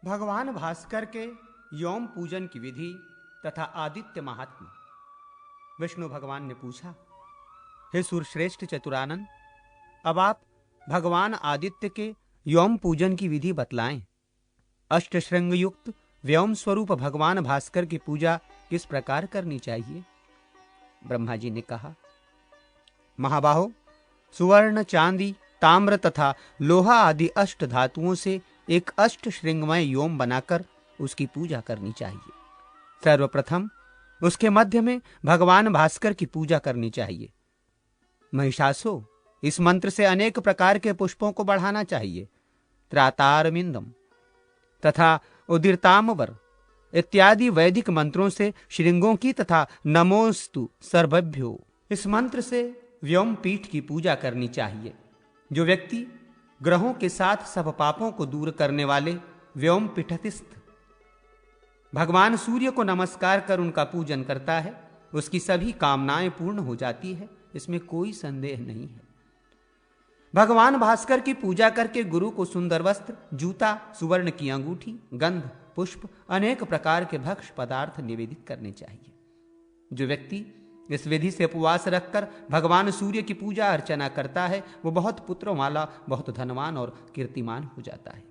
भगवान भास्कर के यौम पूजन की विधि तथा आदित्य महात्म्य। विष्णु भगवान ने पूछा, हे सूरश्रेष्ठ चतुरानन, अब आप भगवान आदित्य के यौम पूजन की विधि बतलाएं। अष्टश्रृंग युक्त व्योम स्वरूप भगवान भास्कर की पूजा किस प्रकार करनी चाहिए? ब्रह्मा जी ने कहा, महाबाहो, सुवर्ण, चांदी, ताम्र तथा लोहा आदि अष्ट धातुओं से एक अष्ट श्रृंगमय योम बनाकर उसकी पूजा करनी चाहिए। सर्वप्रथम उसके मध्य में भगवान भास्कर की पूजा करनी चाहिए। महिषासो, इस मंत्र से अनेक प्रकार के पुष्पों को बढ़ाना चाहिए। त्रातारमिंदम तथा उदिरतामवर इत्यादि वैदिक मंत्रों से श्रृंगों की तथा नमोस्तु सर्वभ्यो, इस मंत्र से व्योम पीठ की पूजा करनी चाहिए। जो व्यक्ति ग्रहों के साथ सब पापों को दूर करने वाले व्योम पीठस्थ भगवान सूर्य को नमस्कार कर उनका पूजन करता है, उसकी सभी कामनाएं पूर्ण हो जाती है, इसमें कोई संदेह नहीं है। भगवान भास्कर की पूजा करके गुरु को सुंदर वस्त्र, जूता, सुवर्ण की अंगूठी, गंध, पुष्प, अनेक प्रकार के भक्ष्य पदार्थ निवेदित करने चाहिए। जो व्यक्ति इस विधि से उपवास रखकर भगवान सूर्य की पूजा अर्चना करता है, वो बहुत पुत्रों वाला, बहुत धनवान और कीर्तिमान हो जाता है।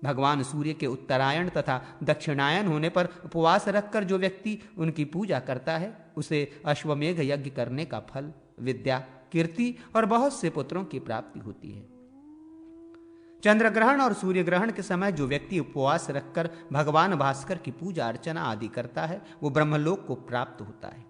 भगवान सूर्य के उत्तरायण तथा दक्षिणायन होने पर उपवास रखकर जो व्यक्ति उनकी पूजा करता है, उसे अश्वमेघ यज्ञ करने का फल, विद्या, कीर्ति और बहुत से पुत्रों की प्राप्ति होती है। चंद्र ग्रहण और सूर्य ग्रहण के समय जो व्यक्ति उपवास रखकर भगवान भास्कर की पूजा अर्चना आदि करता है, वो ब्रह्मलोक को प्राप्त होता है।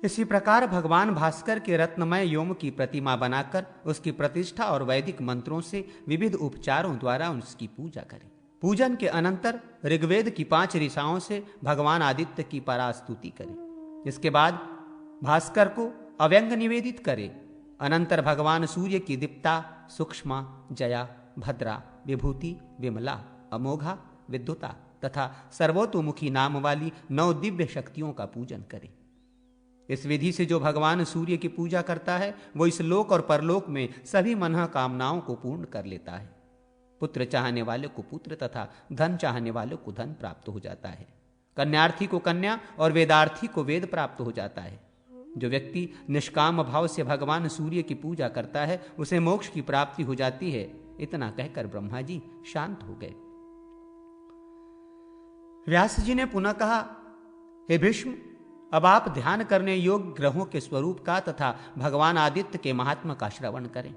इसी प्रकार भगवान भास्कर के रत्नमय योम की प्रतिमा बनाकर उसकी प्रतिष्ठा और वैदिक मंत्रों से विविध उपचारों द्वारा उसकी पूजा करें। पूजन के अनंतर ऋग्वेद की 5 ऋचाओं से भगवान आदित्य की परास्तुति करें। इसके बाद भास्कर को अव्यंग निवेदित करें। अनंतर भगवान सूर्य की दीप्ता, सूक्ष्मा, जया, भद्रा, विभूति, विमला, अमोघा, विद्युता तथा सर्वतोमुखी नाम वाली 9 दिव्य शक्तियों का पूजन करें। इस विधि से जो भगवान सूर्य की पूजा करता है, वो इस लोक और परलोक में सभी मनः कामनाओं को पूर्ण कर लेता है। पुत्र चाहने वाले को पुत्र तथा धन चाहने वाले को धन प्राप्त हो जाता है। कन्यार्थी को कन्या और वेदार्थी को वेद प्राप्त हो जाता है। जो व्यक्ति निष्काम भाव से भगवान सूर्य की पूजा करता है, उसे मोक्ष की प्राप्ति हो जाती है। इतना कहकर ब्रह्मा जी शांत हो गए। व्यास जी ने पुनः कहा, हे भीष्म, अब आप ध्यान करने योग्य ग्रहों के स्वरूप का तथा भगवान आदित्य के महात्मा का श्रवण करें।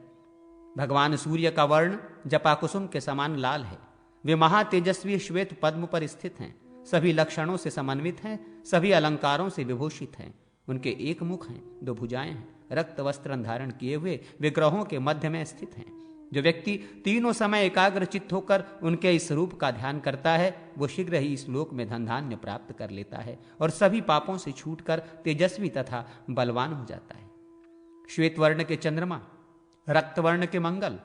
भगवान सूर्य का वर्ण जपाकुसुम के समान लाल है। वे महातेजस्वी श्वेत पद्म पर स्थित हैं, सभी लक्षणों से समन्वित हैं, सभी अलंकारों से विभूषित हैं। उनके एक मुख हैं, 2 भुजाएं हैं, रक्त वस्त्र धारण किए हुए वे ग्रहों के मध्य में स्थित हैं। जो व्यक्ति तीनों समय एकाग्र चित्त होकर उनके इस रूप का ध्यान करता है, वो शीघ्र ही इस लोक में धन धान्य प्राप्त कर लेता है और सभी पापों से छूटकर तेजस्वी तथा बलवान हो जाता है। श्वेत वर्ण के चंद्रमा, रक्त वर्ण के मंगल,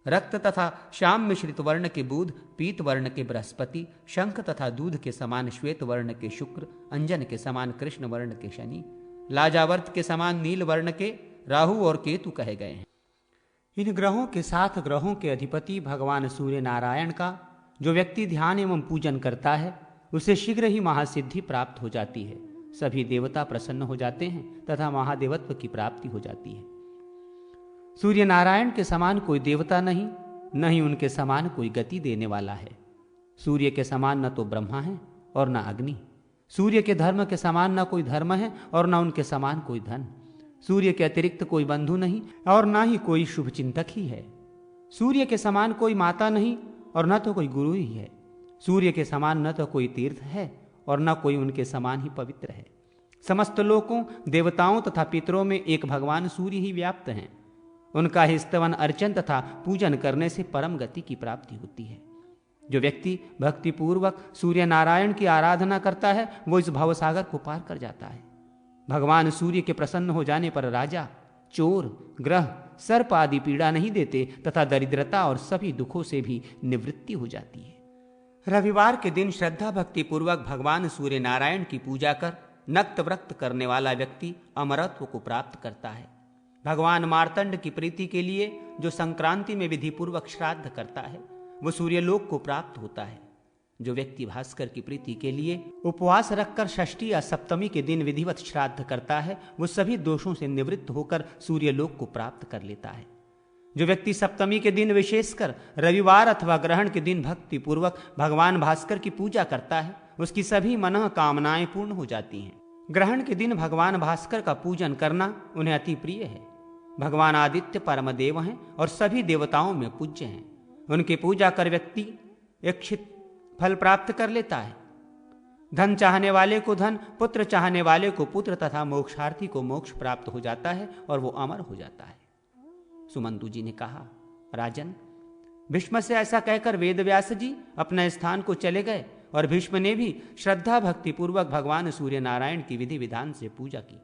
रक्त तथा श्याम मिश्रित वर्ण के बुध, पीत वर्ण के बृहस्पति, शंख तथा दूध के समान श्वेत वर्ण के शुक्र, अंजन के समान कृष्ण वर्ण के शनि, लाजावर्त के समान नील वर्ण के राहु और केतु कहे गए हैं। इन ग्रहों के साथ ग्रहों के अधिपति भगवान सूर्य नारायण का जो व्यक्ति ध्यान एवं पूजन करता है, उसे शीघ्र ही महासिद्धि प्राप्त हो जाती है। सभी देवता प्रसन्न हो जाते हैं तथा महादेवत्व की प्राप्ति हो जाती है। सूर्य नारायण के समान कोई देवता नहीं, न ही उनके समान कोई गति देने वाला है। सूर्य के समान न तो ब्रह्मा है और न अग्नि। सूर्य के धर्म के समान न कोई धर्म है और न उनके समान कोई धन। सूर्य के अतिरिक्त कोई बंधु नहीं और ना ही कोई शुभ चिंतक ही है। सूर्य के समान कोई माता नहीं और न तो कोई गुरु ही है। सूर्य के समान न तो कोई तीर्थ है और न कोई उनके समान ही पवित्र है। समस्त लोकों, देवताओं तथा पितरों में एक भगवान सूर्य ही व्याप्त हैं। उनका ही स्तवन, अर्चन तथा पूजन करने से परम गति की प्राप्ति होती है। जो व्यक्ति भक्ति पूर्वक सूर्य नारायण की आराधना करता है, वो इस भवसागर को पार कर जाता है। भगवान सूर्य के प्रसन्न हो जाने पर राजा, चोर, ग्रह, सर्प आदि पीड़ा नहीं देते तथा दरिद्रता और सभी दुखों से भी निवृत्ति हो जाती है। रविवार के दिन श्रद्धा भक्ति पूर्वक भगवान सूर्य नारायण की पूजा कर नक्त व्रत करने वाला व्यक्ति अमरत्व को प्राप्त करता है। भगवान मार्तंड की प्रीति के लिए जो संक्रांति में विधि पूर्वक श्राद्ध करता है, वो सूर्यलोक को प्राप्त होता है। जो व्यक्ति भास्कर की प्रीति के लिए उपवास रखकर षष्ठी या सप्तमी के दिन विधिवत श्राद्ध करता है, वो सभी दोषों से निवृत्त होकर सूर्यलोक को प्राप्त कर लेता है। जो व्यक्ति सप्तमी के दिन विशेषकर रविवार अथवा ग्रहण के दिन भक्ति पूर्वक भगवान भास्कर की पूजा करता है, उसकी सभी मनः कामनाएं पूर्ण हो जाती हैं। ग्रहण के दिन भगवान भास्कर का पूजन करना उन्हें अति प्रिय है। भगवान आदित्य परम देव हैं और सभी देवताओं में पूज्य हैं। उनकी पूजा कर व्यक्ति इच्छित फल प्राप्त कर लेता है। धन चाहने वाले को धन, पुत्र चाहने वाले को पुत्र तथा मोक्षार्थी को मोक्ष प्राप्त हो जाता है और वो अमर हो जाता है। सुमंतु जी ने कहा, राजन, भीष्म से ऐसा कहकर वेदव्यास जी अपने स्थान को चले गए और भीष्म ने भी श्रद्धा भक्ति पूर्वक भगवान सूर्य नारायण की विधि विधान से पूजा की।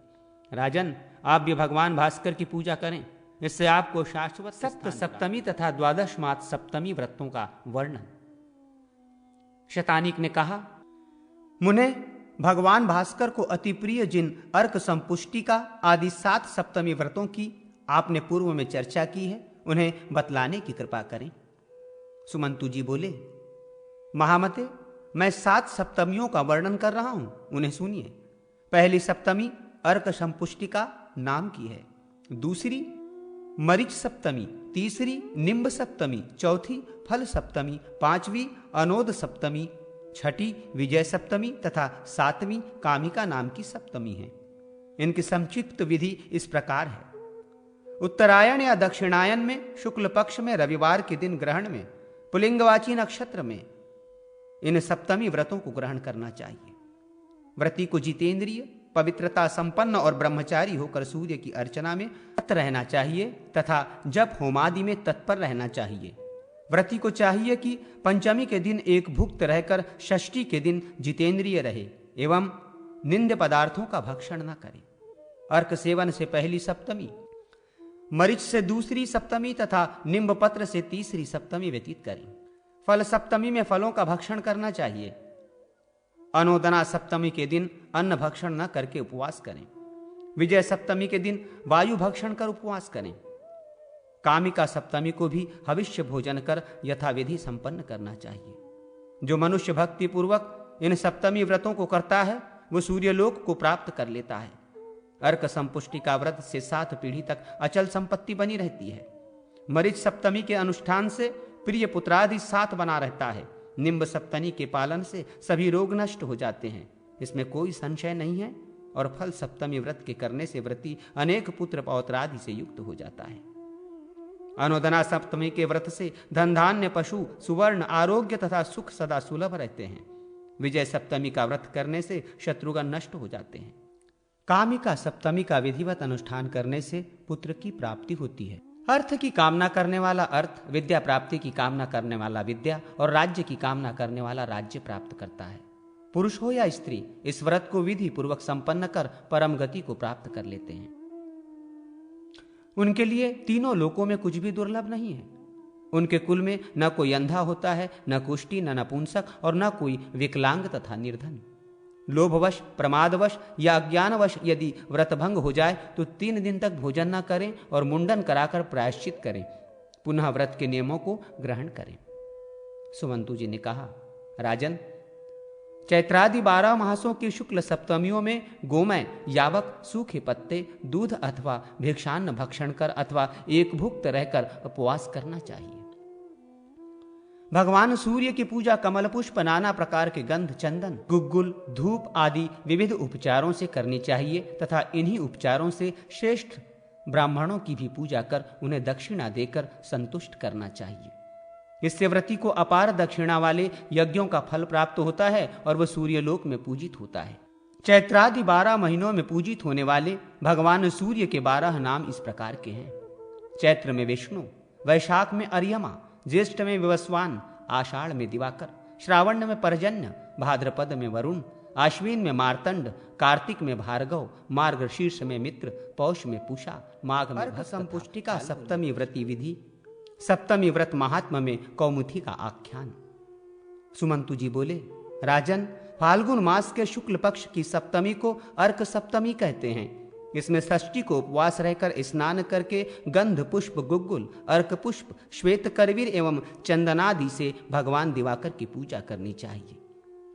राजन, आप भी भगवान भास्कर की पूजा करें, इससे आपको शाश्वत सप्त सप्तमी तथा द्वादश मात सप्तमी व्रतों का वर्णन। शतानिक ने कहा, मुने, भगवान भास्कर को अति प्रिय जिन अर्क संपुष्टिका आदि 7 सप्तमी व्रतों की आपने पूर्व में चर्चा की है, उन्हें बतलाने की कृपा करें। सुमंतु जी बोले, महामते, मैं 7 सप्तमियों का वर्णन कर रहा हूं, उन्हें सुनिए। पहली सप्तमी अर्क संपुष्टिका नाम की है, दूसरी मरीच सप्तमी, तीसरी निम्ब सप्तमी, चौथी फल सप्तमी, पांचवी अनोद सप्तमी, छठी विजय सप्तमी तथा 7वीं कामिका नाम की सप्तमी है। इनकी संक्षिप्त विधि इस प्रकार है। उत्तरायण या दक्षिणायन में शुक्ल पक्ष में रविवार के दिन ग्रहण में पुलिंगवाची नक्षत्र में इन सप्तमी व्रतों को ग्रहण करना चाहिए। व्रती को जितेंद्रिय, पवित्रता संपन्न और ब्रह्मचारी होकर सूर्य की अर्चना में तत्पर रहना चाहिए तथा जप होमादि में तत्पर रहना चाहिए। व्रती को चाहिए कि पंचमी के दिन एक भुक्त रहकर षष्ठी के दिन जितेंद्रिय रहे एवं निंद्य पदार्थों का भक्षण न करे। अर्क सेवन से पहली सप्तमी, मरीच से दूसरी सप्तमी तथा निम्ब पत्र से तीसरी सप्तमी व्यतीत करें। फल सप्तमी में फलों का भक्षण करना चाहिए। अनोदना सप्तमी के दिन अन्न भक्षण न करके उपवास करें। विजय सप्तमी के दिन वायु भक्षण कर उपवास करें। कामिका सप्तमी को भी हविष्य भोजन कर यथाविधि संपन्न करना चाहिए। जो मनुष्य भक्ति पूर्वक इन सप्तमी व्रतों को करता है, वो सूर्यलोक को प्राप्त कर लेता है। अर्क संपुष्टि का व्रत से 7 पीढ़ी तक अचल संपत्ति बनी रहती है। मरीच सप्तमी के अनुष्ठान से प्रिय पुत्रादि 7 बना रहता है। निम्ब सप्तमी के पालन से सभी रोग नष्ट हो जाते हैं, इसमें कोई संशय नहीं है। और फल सप्तमी व्रत के करने से व्रती अनेक पुत्र पौत्रादि से युक्त हो जाता है। अनुदना सप्तमी के व्रत से धन धान्य, पशु, सुवर्ण, आरोग्य तथा सुख सदा सुलभ रहते हैं। विजय सप्तमी का व्रत करने से शत्रुगण नष्ट हो जाते हैं। कामिका सप्तमी का विधिवत अनुष्ठान करने से पुत्र की प्राप्ति होती है। अर्थ की कामना करने वाला अर्थ, विद्या प्राप्ति की कामना करने वाला विद्या और राज्य की कामना करने वाला राज्य प्राप्त करता है। पुरुष हो या स्त्री, इस व्रत को विधि पूर्वक संपन्न कर परम गति को प्राप्त कर लेते हैं। उनके लिए तीनों लोकों में कुछ भी दुर्लभ नहीं है। उनके कुल में न कोई अंधा होता है, न कुष्ठी, न नपुंसक और न कोई विकलांग तथा निर्धन। लोभवश, प्रमादवश या अज्ञानवश यदि व्रतभंग हो जाए तो 3 दिन तक भोजन न करें और मुंडन कराकर प्रायश्चित करें, पुनः व्रत के नियमों को ग्रहण करें। सुमंतु जी ने कहा, राजन, चैत्रादि 12 मासों की शुक्ल सप्तमियों में गोमय, यावक, सूखे पत्ते, दूध अथवा भिक्षान्न भक्षण कर अथवा एक भुक्त रहकर उपवास करना चाहिए। भगवान सूर्य की पूजा कमल पुष्प, नाना प्रकार के गंध, चंदन, गुग्गुल, धूप आदि विविध उपचारों से करनी चाहिए तथा इन्हीं उपचारों से श्रेष्ठ ब्राह्मणों की भी पूजा कर उन्हें दक्षिणा देकर संतुष्ट करना चाहिए। इससे व्रती को अपार दक्षिणा वाले यज्ञों का फल प्राप्त होता है और वह सूर्यलोक में पूजित होता है। चैत्रादि 12 महीनों में पूजित होने वाले भगवान सूर्य के 12 नाम इस प्रकार के हैं। चैत्र में विष्णु, वैशाख में अर्यमा, ज्येष्ठ में विवस्वान, आषाढ़ में दिवाकर, श्रावण में पर्जन्य, भाद्रपद में वरुण, आश्विन में मार्तंड, कार्तिक में भार्गव, मार्गशीर्ष में मित्र, पौष में पूषा, माघ में भक्त, संपुष्टिका सप्तमी व्रती विधि। सप्तमी व्रत महात्मा में कौमुदी का आख्यान। सुमंतु जी बोले, राजन, फाल्गुन मास के शुक्ल पक्ष की सप्तमी को अर्क सप्तमी कहते हैं। इसमें षष्ठी को उपवास रहकर स्नान करके गंध पुष्प, गुग्गुल, अर्क पुष्प, श्वेत करवीर एवं चंदनादि से भगवान दिवाकर की पूजा करनी चाहिए।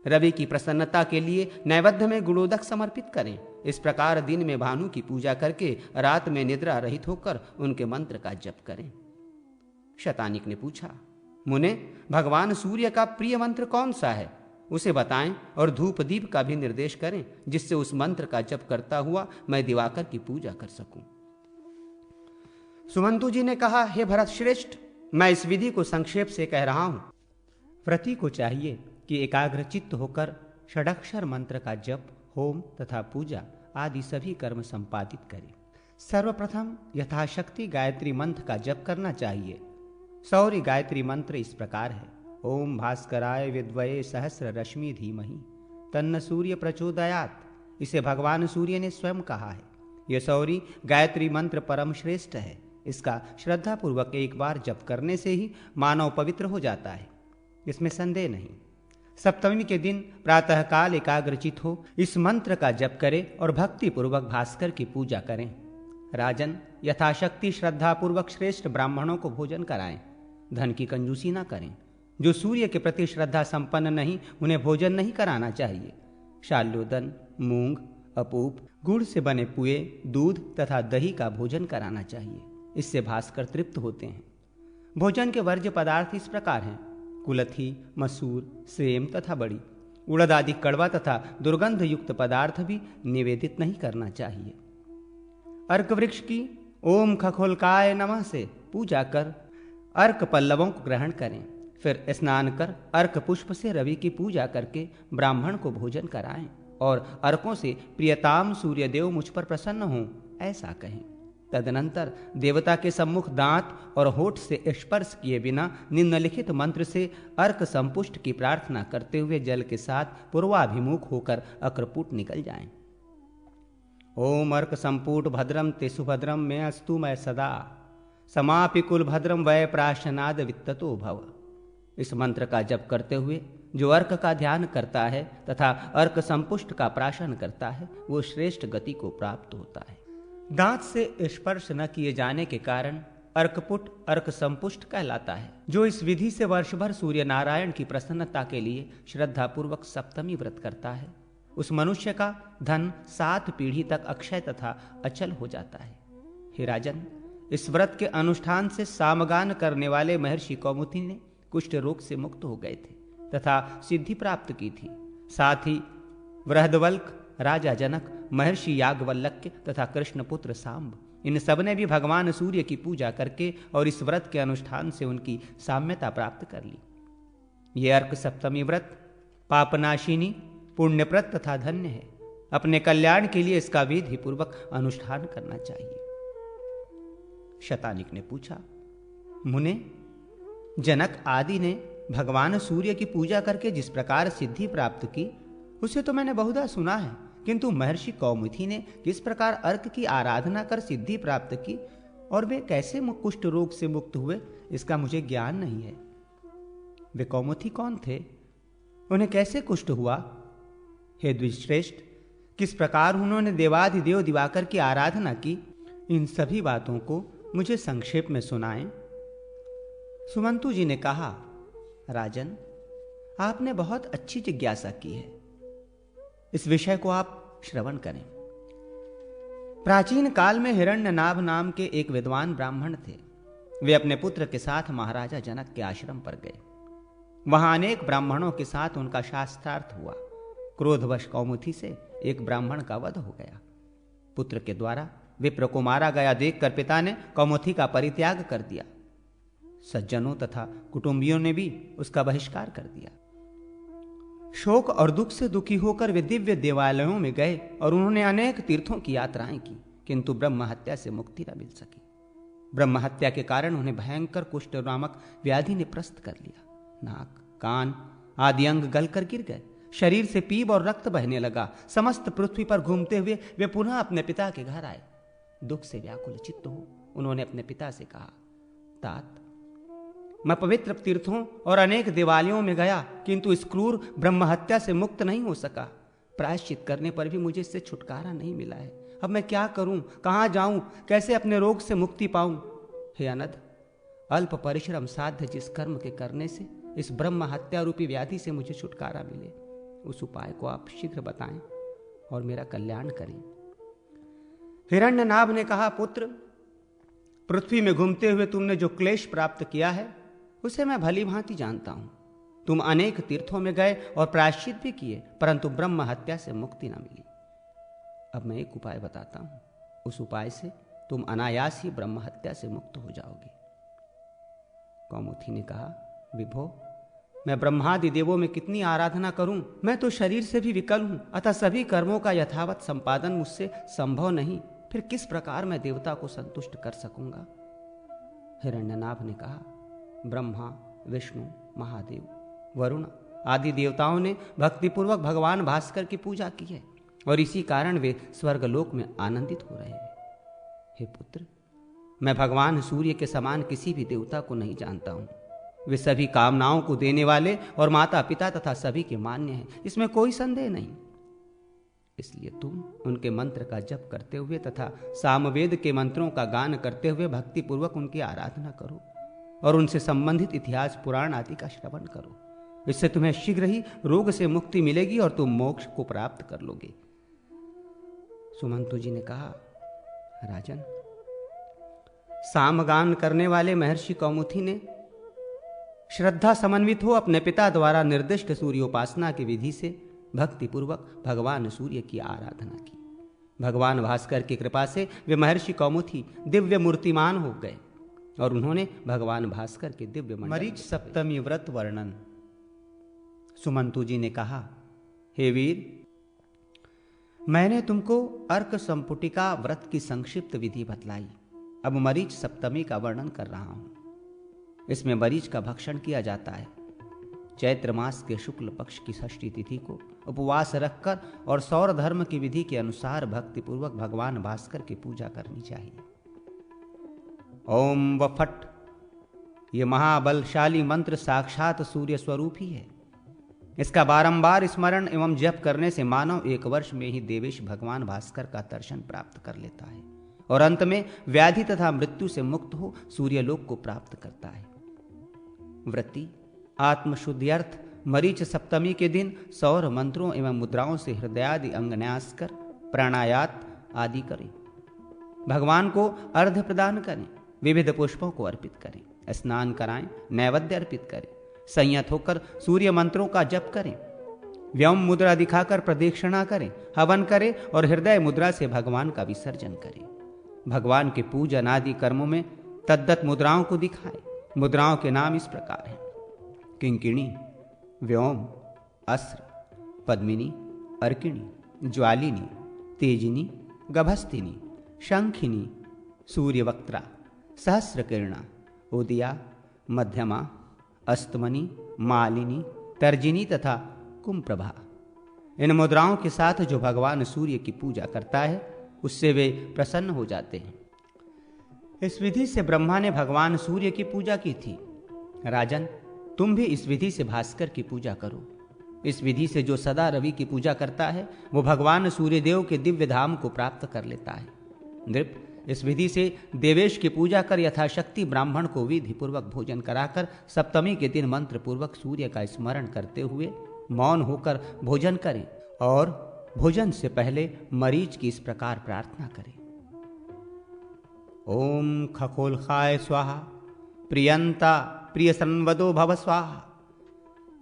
रवि की प्रसन्नता के लिए नैवेद्य में गुणोदक समर्पित करें। इस प्रकार दिन में भानु की पूजा करके रात में निद्रा रहित होकर उनके मंत्र का जप करें। शतानिक ने पूछा, मुने, भगवान सूर्य का प्रिय मंत्र कौन सा है? उसे बताएं और धूप दीप का भी निर्देश करें, जिससे उस मंत्र का जप करता हुआ मैं दिवाकर की पूजा कर सकूं। सुमंतु जी ने कहा, हे भरत श्रेष्ठ, मैं इस विधि को संक्षेप से कह रहा हूं। व्रती को चाहिए कि एकाग्रचित्त होकर षडक्षर मंत्र का जप, होम तथा पूजा आदि सभी कर्म संपादित करे। सर्वप्रथम यथाशक्ति गायत्री मंत्र का जप करना चाहिए। सौर्य गायत्री मंत्र इस प्रकार है, ओम भास्कराय विद्महे सहस्र रश्मि धीमहि तन्न सूर्य प्रचोदयात्। इसे भगवान सूर्य ने स्वयं कहा है। यह सौरी गायत्री मंत्र परम श्रेष्ठ है। इसका श्रद्धापूर्वक एक बार जप करने से ही मानव पवित्र हो जाता है, इसमें संदेह नहीं। सप्तमी के दिन प्रातःकाल एकाग्रचित हो इस मंत्र का जप करें और भक्ति पूर्वक भास्कर की पूजा करें। राजन, यथाशक्ति श्रद्धापूर्वक श्रेष्ठ ब्राह्मणों को भोजन कराएं। धन की कंजूसी ना करें। जो सूर्य के प्रति श्रद्धा संपन्न नहीं, उन्हें भोजन नहीं कराना चाहिए। शाल्योदन, मूंग, अपूप, गुड़ से बने पुए, दूध तथा दही का भोजन कराना चाहिए। इससे भास्कर तृप्त होते हैं। भोजन के वर्ज्य पदार्थ इस प्रकार हैं, कुलथी, मसूर, सेम तथा बड़ी। उड़द आदि कड़वा तथा दुर्गंध युक्त पदार्थ भी निवेदित नहीं करना चाहिए। अर्क वृक्ष की ओम खखोलकाय नमः से पूजा कर अर्क पल्लवों को ग्रहण करें। फिर स्नान कर अर्क पुष्प से रवि की पूजा करके ब्राह्मण को भोजन कराएं और अर्कों से प्रियताम सूर्यदेव मुझ पर प्रसन्न हों, ऐसा कहें। तदनंतर देवता के सम्मुख दांत और होठ से स्पर्श किए बिना निम्नलिखित मंत्र से अर्क संपुष्ट की प्रार्थना करते हुए जल के साथ पूर्वाभिमुख होकर अक्रपुट निकल जाएं। ओम अर्क संपुट भद्रम ते सुभद्रम में अस्तु मैं सदा समापि कुल भद्रम वै प्राशनाद वित्ततो भव। इस मंत्र का जप करते हुए जो अर्क का ध्यान करता है तथा अर्क संपुष्ट का प्राशन करता है, वो श्रेष्ठ गति को प्राप्त होता है। दांत से स्पर्श न किए जाने के कारण अर्कपुट अर्क संपुष्ट कहलाता है। जो इस विधि से वर्ष भर सूर्य नारायण की प्रसन्नता के लिए श्रद्धापूर्वक सप्तमी व्रत करता है, उस मनुष्य का धन 7 पीढ़ी तक अक्षय तथा अचल हो जाता है। हे राजन, इस व्रत के अनुष्ठान से सामगान करने वाले महर्षि कौमुदी ने कुष्ठ रोग से मुक्त हो गए थे तथा सिद्धि प्राप्त की थी। साथ ही बृहदवल्क, राजा जनक, महर्षि याज्ञवल्क्य तथा कृष्णपुत्र सांब, इन सब ने भी भगवान सूर्य की पूजा करके और इस व्रत के अनुष्ठान से उनकी साम्यता प्राप्त कर ली। ये अर्क सप्तमी व्रत पापनाशिनी, पुण्यप्रद तथा धन्य है। अपने कल्याण के लिए इसका विधि पूर्वक अनुष्ठान करना चाहिए। शतानिक ने पूछा, मुने, जनक आदि ने भगवान सूर्य की पूजा करके जिस प्रकार सिद्धि प्राप्त की, उसे तो मैंने बहुधा सुना है, किंतु महर्षि कौमुदी ने किस प्रकार अर्क की आराधना कर सिद्धि प्राप्त की और वे कैसे कुष्ठ रोग से मुक्त हुए, इसका मुझे ज्ञान नहीं है। वे कौमुदी कौन थे? उन्हें कैसे कुष्ठ हुआ? हे द्विजश्रेष्ठ, किस प्रकार उन्होंने देवाधिदेव दिवाकर की आराधना की, इन सभी बातों को मुझे संक्षेप में सुनाएं। सुमंतु जी ने कहा, राजन, आपने बहुत अच्छी जिज्ञासा की है। इस विषय को आप श्रवण करें। प्राचीन काल में हिरण्यनाभ नाम के एक विद्वान ब्राह्मण थे। वे अपने पुत्र के साथ महाराजा जनक के आश्रम पर गए। वहां अनेक ब्राह्मणों के साथ उनका शास्त्रार्थ हुआ। क्रोधवश कौमुदी से एक ब्राह्मण का वध हो गया। पुत्र के द्वारा विप्र को मारा गया देखकर पिता ने कौमुदी का परित्याग कर दिया। सज्जनों तथा कुटुंबियों ने भी उसका बहिष्कार कर दिया। शोक और दुख से दुखी होकर वे दिव्य देवालयों में गए और उन्होंने अनेक तीर्थों की यात्राएं की, किंतु ब्रह्म हत्या से मुक्ति न मिल सकी। ब्रह्म हत्या के कारण उन्हें भयंकर कुष्ठ नामक व्याधि ने प्रस्त कर लिया। नाक, कान आदि अंग गलकर गिर गए। शरीर से पीप और रक्त बहने लगा। समस्त पृथ्वी पर घूमते हुए वे पुनः अपने पिता के घर आए। दुख से व्याकुल चित्त हो उन्होंने अपने पिता से कहा, तात, मैं पवित्र तीर्थों और अनेक दिवालियों में गया, किंतु इस क्रूर ब्रह्म हत्या से मुक्त नहीं हो सका। प्रायश्चित करने पर भी मुझे इससे छुटकारा नहीं मिला है। अब मैं क्या करूं, कहां जाऊं, कैसे अपने रोग से मुक्ति पाऊं? हे अनध, अल्प परिश्रम साध्य जिस कर्म के करने से इस ब्रह्म हत्या रूपी व्याधि से मुझे छुटकारा मिले, उस उपाय को आप शीघ्र बताएं और मेरा कल्याण करें। हिरण्यनाभ ने कहा, पुत्र, पृथ्वी में घूमते हुए तुमने जो क्लेश प्राप्त किया है उसे मैं भली भांति जानता हूं। तुम अनेक तीर्थों में गए और प्रायश्चित भी किए, परंतु ब्रह्म हत्या से मुक्ति न मिली। अब मैं एक उपाय बताता हूं, उस उपाय से तुम अनायास ही ब्रह्म हत्या से मुक्त हो जाओगे। कौमुदी ने कहा, विभो, मैं ब्रह्मादि देवों में कितनी आराधना करूं? मैं तो शरीर से भी विकल हूं, अतः सभी कर्मों का यथावत संपादन मुझसे संभव नहीं। फिर किस प्रकार मैं देवता को संतुष्ट कर सकूंगा? हिरण्यनाभ ने कहा, ब्रह्मा, विष्णु, महादेव, वरुण आदि देवताओं ने भक्तिपूर्वक भगवान भास्कर की पूजा की है और इसी कारण वे स्वर्गलोक में आनंदित हो रहे हैं। हे पुत्र, मैं भगवान सूर्य के समान किसी भी देवता को नहीं जानता हूं। वे सभी कामनाओं को देने वाले और माता पिता तथा सभी के मान्य हैं, इसमें कोई संदेह नहीं। इसलिए तुम उनके मंत्र का जप करते हुए तथा सामवेद के मंत्रों का गान करते हुए भक्तिपूर्वक उनकी आराधना करो और उनसे संबंधित इतिहास पुराण आदि का श्रवण करो। इससे तुम्हें शीघ्र ही रोग से मुक्ति मिलेगी और तुम मोक्ष को प्राप्त कर लोगे। सुमंतु जी ने कहा, राजन, सामगान करने वाले महर्षि कौमुदी ने श्रद्धा समन्वित हो अपने पिता द्वारा निर्दिष्ट सूर्योपासना की विधि से भक्तिपूर्वक भगवान सूर्य की आराधना की। भगवान भास्कर की कृपा से वे महर्षि कौमुदी दिव्य मूर्तिमान हो गए और उन्होंने भगवान भास्कर के दिव्य मरीच सप्तमी व्रत वर्णन। सुमंतु जी ने कहा, हे वीर, मैंने तुमको अर्क संपुटिका व्रत की संक्षिप्त विधि बतलाई। अब मरीच सप्तमी का वर्णन कर रहा हूं। इसमें मरीच का भक्षण किया जाता है। चैत्र मास के शुक्ल पक्ष की षष्ठी तिथि को उपवास रखकर और सौर धर्म की विधि के अनुसार भक्तिपूर्वक भगवान भास्कर की पूजा करनी चाहिए। ओम व फट, ये महाबलशाली मंत्र साक्षात सूर्य स्वरूप ही है। इसका बारंबार स्मरण एवं जप करने से मानव 1 वर्ष में ही देवेश भगवान भास्कर का दर्शन प्राप्त कर लेता है और अंत में व्याधि तथा मृत्यु से मुक्त हो सूर्यलोक को प्राप्त करता है। व्रती आत्मशुद्ध्यर्थ मरीच सप्तमी के दिन सौर मंत्रों एवं मुद्राओं से हृदयादि अंगन्यास कर प्राणायात आदि करें। भगवान को अर्घ्य प्रदान करें, विविध पुष्पों को अर्पित करें, स्नान कराएं, नैवेद्य अर्पित करें, संयत होकर सूर्य मंत्रों का जप करें, व्योम मुद्रा दिखाकर प्रदक्षिणा करें, हवन करें और हृदय मुद्रा से भगवान का विसर्जन करें। भगवान के पूजन आदि कर्मों में तद्दत मुद्राओं को दिखाएं। मुद्राओं के नाम इस प्रकार हैं: किंकिणी, व्योम, अस्त्र, पद्मिनी, अर्किणी, ज्वालिनी, तेजिनी, गभस्तिनी, शंखिनी, सूर्यवक्त्रा, सहस्रकिरणा, उदया, मध्यमा, अस्तमनी, मालिनी, तर्जिनी तथा कुंप्रभा। इन मुद्राओं के साथ जो भगवान सूर्य की पूजा करता है उससे वे प्रसन्न हो जाते हैं। इस विधि से ब्रह्मा ने भगवान सूर्य की पूजा की थी। राजन, तुम भी इस विधि से भास्कर की पूजा करो। इस विधि से जो सदा रवि की पूजा करता है वो भगवान सूर्यदेव के दिव्य धाम को प्राप्त कर लेता है। नृप, इस विधि से देवेश की पूजा कर यथाशक्ति ब्राह्मण को विधि पूर्वक भोजन कराकर सप्तमी के दिन मंत्र पूर्वक सूर्य का स्मरण करते हुए मौन होकर भोजन करें और भोजन से पहले मरीच की इस प्रकार प्रार्थना करें: ओम खगोलखाय स्वाहा, प्रियंता प्रिय संवदो भव स्वाहा।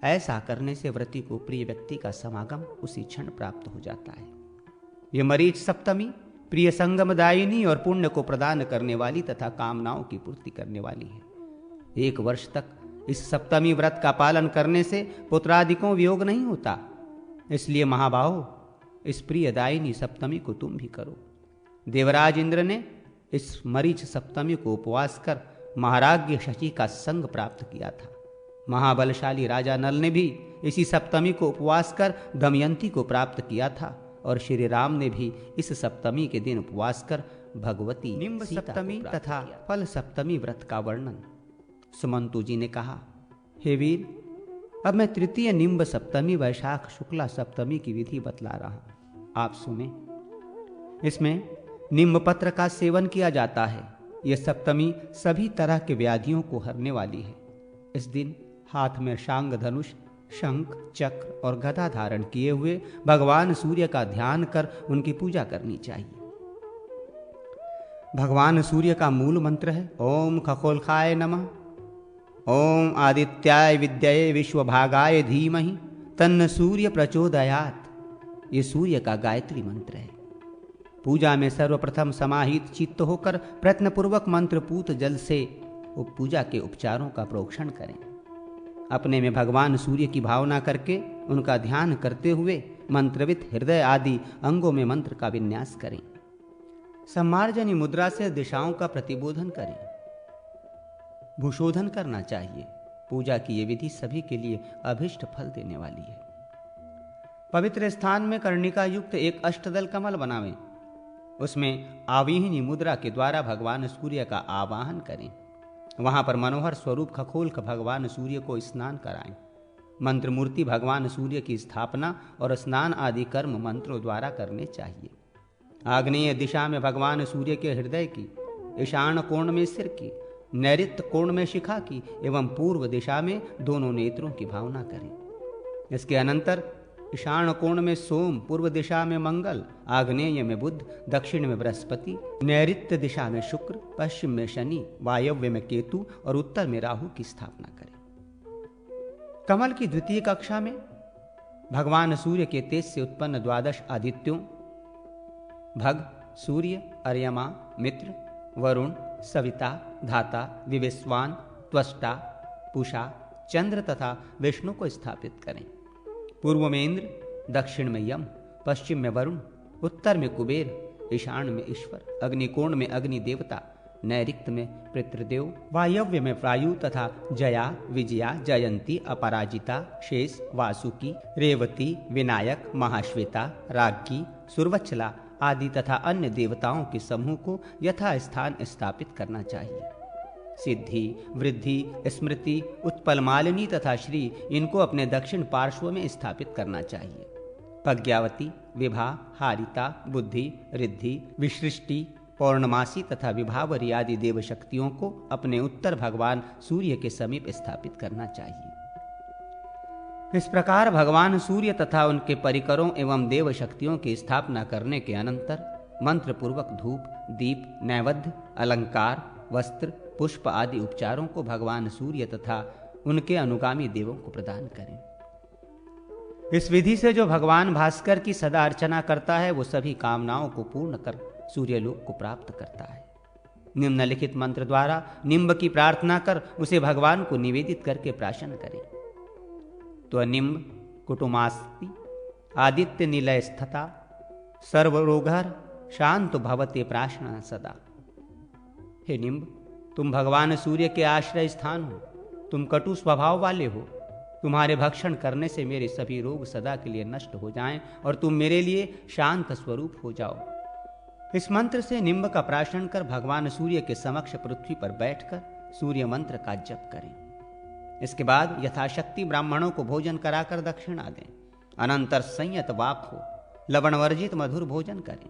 ऐसा करने से व्रती को प्रिय व्यक्ति का समागम उसी क्षण प्राप्त हो जाता है। यह मरीच सप्तमी प्रिय संगमदायिनी और पुण्य को प्रदान करने वाली तथा कामनाओं की पूर्ति करने वाली है। 1 वर्ष तक इस सप्तमी व्रत का पालन करने से पुत्रादिकों वियोग नहीं होता। इसलिए महाबाहो, इस प्रियदायिनी सप्तमी को तुम भी करो। देवराज इंद्र ने इस मरीच सप्तमी को उपवास कर महाराज्ञ शची का संग प्राप्त किया था। महाबलशाली राजा नल ने भी इसी सप्तमी को उपवास कर दमयंती को प्राप्त किया था और श्री राम ने भी इस सप्तमी के दिन उपवास कर भगवती निम्ब सप्तमी तथा फल सप्तमी व्रत का वर्णन। सुमंतु जी ने कहा, हे वीर, अब मैं तृतीय निम्ब सप्तमी वैशाख शुक्ला सप्तमी की विधि बतला रहा हूं, आप सुने। इसमें नीम पत्र का सेवन किया जाता है। यह सप्तमी सभी तरह के व्याधियों को हरने वाली है। इस दिन हाथ में शांग धनुष, शंख, चक्र और गदा धारण किए हुए भगवान सूर्य का ध्यान कर उनकी पूजा करनी चाहिए। भगवान सूर्य का मूल मंत्र है ओम खगोलखाय नमः, ओम आदित्याय विद्याय विश्वभागाय धीमहि तन्न सूर्य प्रचोदयात्। ये सूर्य का गायत्री मंत्र है। पूजा में सर्वप्रथम समाहित चित्त होकर प्रयत्नपूर्वक मंत्रपूत जल से पूजा के उपचारों का प्रोक्षण करें। अपने में भगवान सूर्य की भावना करके उनका ध्यान करते हुए मंत्रवित हृदय आदि अंगों में मंत्र का विन्यास करें। सम्मार्जनी मुद्रा से दिशाओं का प्रतिबोधन करें। भूशोधन करना चाहिए। पूजा की ये विधि सभी के लिए अभिष्ट फल देने वाली है। पवित्र स्थान में कर्णिका युक्त एक अष्टदल कमल बनावें। उसमें आविहिनी मुद्रा के द्वारा भगवान सूर्य का आवाहन करें। वहां पर मनोहर स्वरूप खगोलख भगवान सूर्य को स्नान कराएं। मंत्र मूर्ति भगवान सूर्य की स्थापना और स्नान आदि कर्म मंत्रों द्वारा करने चाहिए। आग्नेय दिशा में भगवान सूर्य के हृदय की, ईशान कोण में सिर की, नैऋत्य कोण में शिखा की एवं पूर्व दिशा में दोनों नेत्रों की भावना करें। इसके अनंतर ईशान कोण में सोम, पूर्व दिशा में मंगल, आग्नेय में बुध, दक्षिण में बृहस्पति, नैऋत्य दिशा में शुक्र, पश्चिम में शनि, वायव्य में केतु और उत्तर में राहु की स्थापना करें। कमल की द्वितीय कक्षा में भगवान सूर्य के तेज से उत्पन्न द्वादश आदित्यों भग, सूर्य, अर्यमा, मित्र, वरुण, सविता, धाता, विवेस्वान, त्वष्टा, पूषा, चंद्र तथा विष्णु को स्थापित करें। पूर्व में इंद्र, दक्षिण में यम, पश्चिम में वरुण, उत्तर में कुबेर, ईशान में ईश्वर, अग्निकोण में अग्नि देवता, नैऋत्य में पितृदेव, वायव्य में वायु तथा जया, विजया, जयंती, अपराजिता, शेष, वासुकी, रेवती, विनायक, महाश्वेता, राज्ञी, सुरवत्सला आदि तथा अन्य देवताओं के समूह को यथा स्थान स्थापित करना चाहिए। सिद्धि, वृद्धि, स्मृति, उत्पल मालिनी तथा श्री इनको अपने दक्षिण पार्श्व में स्थापित करना चाहिए। प्रज्ञावती, विभा, हारिता, बुद्धि, रिद्धि, विसृष्टि, पौर्णमासी तथा विभावरी आदि देव शक्तियों को अपने उत्तर भगवान सूर्य के समीप स्थापित करना चाहिए। इस प्रकार भगवान सूर्य तथा उनके परिकरों एवं देव शक्तियों की स्थापना करने के अनंतर मंत्र पूर्वक धूप, दीप, नैवेद्य, अलंकार, वस्त्र, पुष्प आदि उपचारों को भगवान सूर्य तथा उनके अनुगामी देवों को प्रदान करें। इस विधि से जो भगवान भास्कर की सदा अर्चना करता है वो सभी कामनाओं को पूर्ण कर सूर्यलोक को प्राप्त करता है। निम्नलिखित मंत्र द्वारा निम्ब की प्रार्थना कर उसे भगवान को निवेदित करके प्राशन करें। त्वनिम्ब कुटुमास्ति आदित्य निलय स्थिता सर्वरोगहर शांत भवते प्राशना सदा। हे निम्ब, तुम भगवान सूर्य के आश्रय स्थान हो। तुम कटु स्वभाव वाले हो। तुम्हारे भक्षण करने से मेरे सभी रोग सदा के लिए नष्ट हो जाएं और तुम मेरे लिए शांत स्वरूप हो जाओ। इस मंत्र से निम्ब का प्राशन कर भगवान सूर्य के समक्ष पृथ्वी पर बैठकर सूर्य मंत्र का जप करें। इसके बाद यथाशक्ति ब्राह्मणों को भोजन कराकर दक्षिणा दें। अनंतर संयत वाप हो लवण वर्जित मधुर भोजन करें।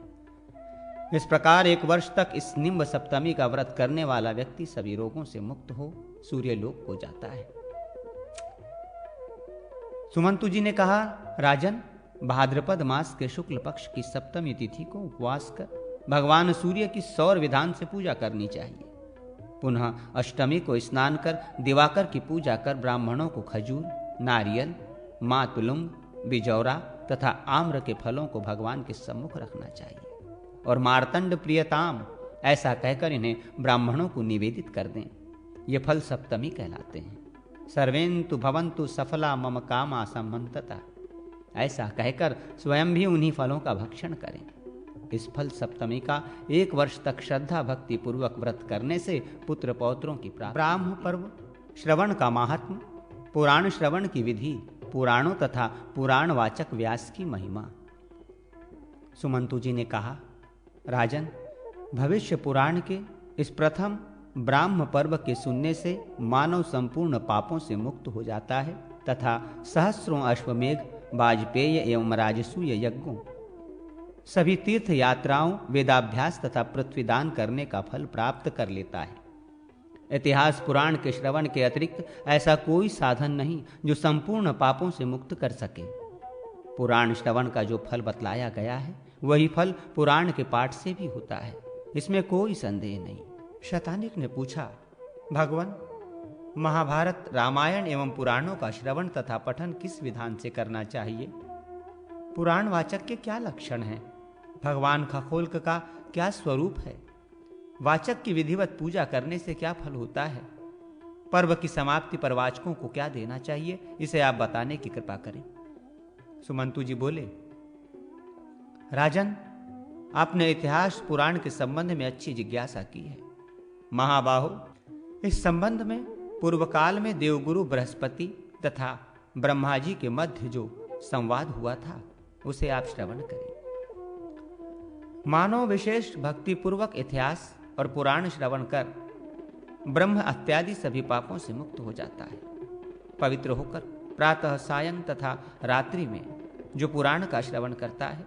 इस प्रकार 1 वर्ष तक इस निम्ब सप्तमी का व्रत करने वाला व्यक्ति सभी रोगों से मुक्त हो सूर्यलोक को जाता है। सुमंतु जी ने कहा, राजन, भाद्रपद मास के शुक्ल पक्ष की सप्तमी तिथि को उपवास कर भगवान सूर्य की सौर विधान से पूजा करनी चाहिए। पुनः अष्टमी को स्नान कर दिवाकर की पूजा कर ब्राह्मणों को खजूर, नारियल, मातुलुंग, बिजौरा तथा आम्र के फलों को भगवान के सम्मुख रखना चाहिए और मार्तंड प्रियताम ऐसा कहकर इन्हें ब्राह्मणों को निवेदित कर दें। ये फल सप्तमी कहलाते हैं। सर्वेन्तु भवन्तु सफला मम कामा सम्मन्तता ऐसा कहकर स्वयं भी उन्हीं फलों का भक्षण करें। इस फल सप्तमी का 1 वर्ष तक श्रद्धा भक्ति पूर्वक व्रत करने से पुत्र पौत्रों की प्राप्ति। ब्राह्म पर्व, श्रवण का महात्म, पुराण श्रवण की विधि, पुराणों तथा पुराणवाचक व्यास की महिमा। सुमंतु जी ने कहा, राजन, भविष्य पुराण के इस प्रथम ब्राह्म पर्व के सुनने से मानव संपूर्ण पापों से मुक्त हो जाता है तथा सहस्रों अश्वमेघ, वाजपेय एवं राजसूय यज्ञों, सभी तीर्थ यात्राओं, वेदाभ्यास तथा पृथ्वीदान करने का फल प्राप्त कर लेता है। इतिहास पुराण के श्रवण के अतिरिक्त ऐसा कोई साधन नहीं जो संपूर्ण पापों से मुक्त कर सके। पुराण श्रवण का जो फल बतलाया गया है वही फल पुराण के पाठ से भी होता है, इसमें कोई संदेह नहीं। शतानिक ने पूछा, भगवान, महाभारत, रामायण एवं पुराणों का श्रवण तथा पठन किस विधान से करना चाहिए? पुराण वाचक के क्या लक्षण हैं? भगवान खगोल्क का क्या स्वरूप है? वाचक की विधिवत पूजा करने से क्या फल होता है? पर्व की समाप्ति पर वाचकों को क्या देना चाहिए, इसे आप बताने की कृपा करें। सुमंतु जी बोले, राजन, आपने इतिहास पुराण के संबंध में अच्छी जिज्ञासा की है। महाबाहो, इस संबंध में पूर्व काल में देवगुरु बृहस्पति तथा ब्रह्मा जी के मध्य जो संवाद हुआ था उसे आप श्रवण करें। मानव विशेष भक्तिपूर्वक इतिहास और पुराण श्रवण कर ब्रह्म इत्यादि सभी पापों से मुक्त हो जाता है। पवित्र होकर प्रातः, सायं तथा रात्रि में जो पुराण का श्रवण करता है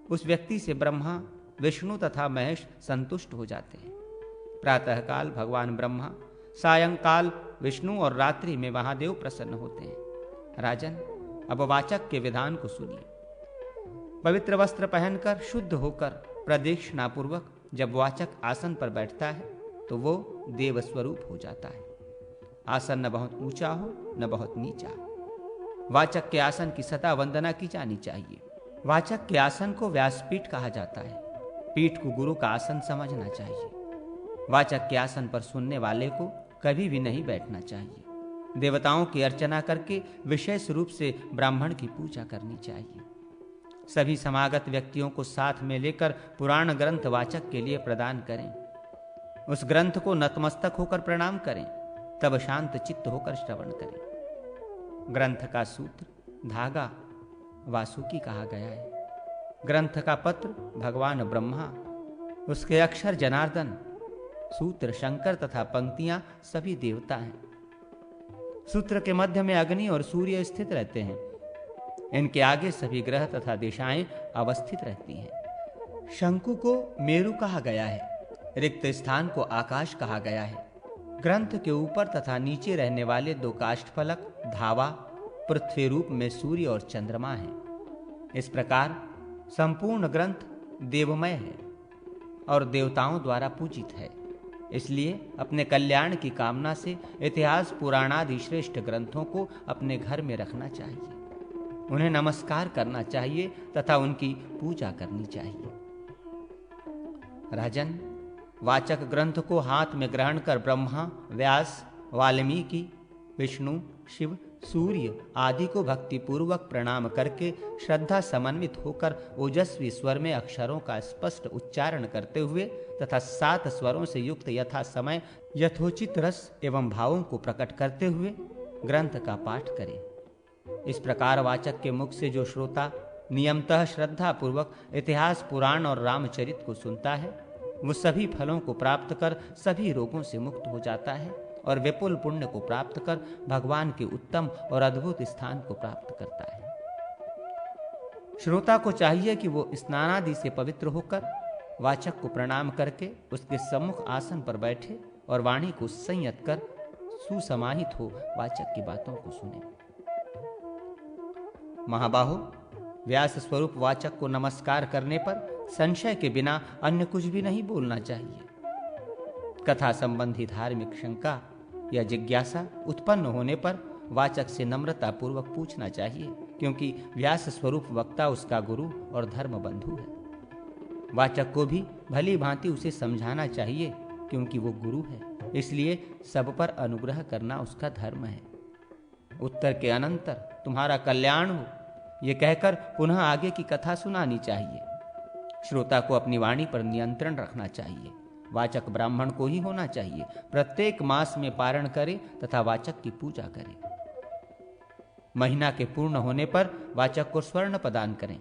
उस व्यक्ति से ब्रह्मा, विष्णु तथा महेश संतुष्ट हो जाते हैं। प्रातःकाल भगवान ब्रह्मा, सायंकाल विष्णु और रात्रि में महादेव प्रसन्न होते हैं। राजन, अब वाचक के विधान को सुनिए। पवित्र वस्त्र पहनकर शुद्ध होकर प्रदक्षिणा पूर्वक जब वाचक आसन पर बैठता है तो वो देव स्वरूप हो जाता है। आसन न बहुत ऊंचा हो न बहुत नीचा। वाचक के आसन की सदा वंदना की जानी चाहिए। वाचक के आसन को व्यासपीठ कहा जाता है। पीठ को गुरु का आसन समझना चाहिए। वाचक के आसन पर सुनने वाले को कभी भी नहीं बैठना चाहिए। देवताओं की अर्चना करके विशेष रूप से ब्राह्मण की पूजा करनी चाहिए। सभी समागत व्यक्तियों को साथ में लेकर पुराण ग्रंथ वाचक के लिए प्रदान करें। उस ग्रंथ को नतमस्तक होकर प्रणाम करें, तब शांत चित्त होकर श्रवण करें। ग्रंथ का सूत्र, धागा वासुकी कहा गया है। ग्रंथ का पत्र भगवान ब्रह्मा, उसके अक्षर जनार्दन, सूत्र शंकर तथा पंक्तियां सभी देवता हैं। सूत्र के मध्य में अग्नि और सूर्य स्थित रहते हैं। इनके आगे सभी ग्रह तथा दिशाएं अवस्थित रहती हैं। शंकु को मेरु कहा गया है। रिक्त स्थान को आकाश कहा गया है। ग्रंथ के ऊपर तथा नीचे रहने वाले दो काष्ठफलक, धावा, पृथ्वी रूप में सूर्य और चंद्रमा हैं। इस प्रकार संपूर्ण ग्रंथ देवमय है और देवताओं द्वारा पूजित है। इसलिए अपने कल्याण की कामना से इतिहास पुराणादि श्रेष्ठ ग्रंथों को अपने घर में रखना चाहिए। उन्हें नमस्कार करना चाहिए तथा उनकी पूजा करनी चाहिए। राजन, वाचक ग्रंथ को हाथ में ग्रहण कर ब्रह्मा, व्यास, वाल्मीकि, विष्णु, शिव, सूर्य आदि को भक्ति पूर्वक प्रणाम करके श्रद्धा समन्वित होकर ओजस्वी स्वर में अक्षरों का स्पष्ट उच्चारण करते हुए तथा 7 स्वरों से युक्त यथा समय यथोचित रस एवं भावों को प्रकट करते हुए ग्रंथ का पाठ करें। इस प्रकार वाचक के मुख से जो श्रोता नियमतः श्रद्धा पूर्वक इतिहास, पुराण और रामचरित को सुनता है वो सभी फलों को प्राप्त कर सभी रोगों से मुक्त हो जाता है और विपुल पुण्य को प्राप्त कर भगवान के उत्तम और अद्भुत स्थान को प्राप्त करता है। श्रोता को चाहिए कि वो स्नानादि से पवित्र होकर वाचक को प्रणाम करके उसके सम्मुख आसन पर बैठे और वाणी को संयत कर सुसमाहित हो वाचक की बातों को सुने। महाबाहो, व्यास स्वरूप वाचक को नमस्कार करने पर संशय के बिना अन्य कुछ भी नहीं बोलना चाहिए। कथा संबंधी धार्मिक शंका या जिज्ञासा उत्पन्न होने पर वाचक से नम्रता पूर्वक पूछना चाहिए, क्योंकि व्यास स्वरूप वक्ता उसका गुरु और धर्म बंधु है। वाचक को भी भली भांति उसे समझाना चाहिए, क्योंकि वो गुरु है, इसलिए सब पर अनुग्रह करना उसका धर्म है। उत्तर के अनंतर तुम्हारा कल्याण हो, ये कहकर पुनः आगे की कथा सुनानी चाहिए। श्रोता को अपनी वाणी पर नियंत्रण रखना चाहिए। वाचक ब्राह्मण को ही होना चाहिए। प्रत्येक मास में पारण करे तथा वाचक की पूजा करे। महीना के पूर्ण होने पर वाचक को स्वर्ण प्रदान करें।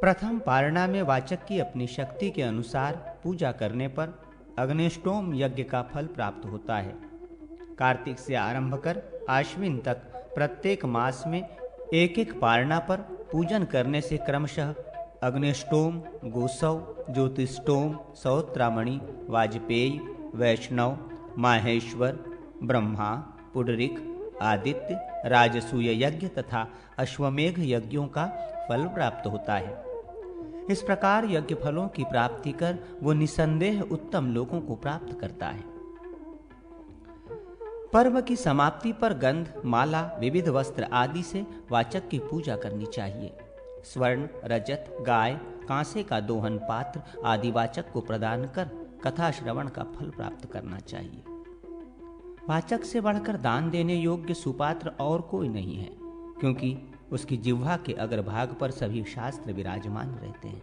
प्रथम पारणा में वाचक की अपनी शक्ति के अनुसार पूजा करने पर अग्निष्टोम यज्ञ का फल प्राप्त होता है। कार्तिक से आरंभ कर आश्विन तक प्रत्येक मास में एक एक पारणा पर पूजन करने से क्रमशः अग्निष्टोम, गोसव, ज्योतिष्टोम, सौत्रामणि, वाजपेयी, वैष्णव, माहेश्वर, ब्रह्मा, पुंडरीक, आदित्य, राजसूय यज्ञ तथा अश्वमेघ यज्ञों का फल प्राप्त होता है। इस प्रकार यज्ञ फलों की प्राप्ति कर वो निसंदेह उत्तम लोगों को प्राप्त करता है। पर्व की समाप्ति पर गंध, माला, विविध वस्त्र आदि से वाचक की पूजा करनी चाहिए। स्वर्ण, रजत, गाय, कांसे का दोहन पात्र आदि वाचक को प्रदान कर कथा श्रवण का फल प्राप्त करना चाहिए। वाचक से बढ़कर दान देने योग्य सुपात्र और कोई नहीं है, क्योंकि उसकी जिह्वा के अग्रभाग पर सभी शास्त्र विराजमान रहते हैं।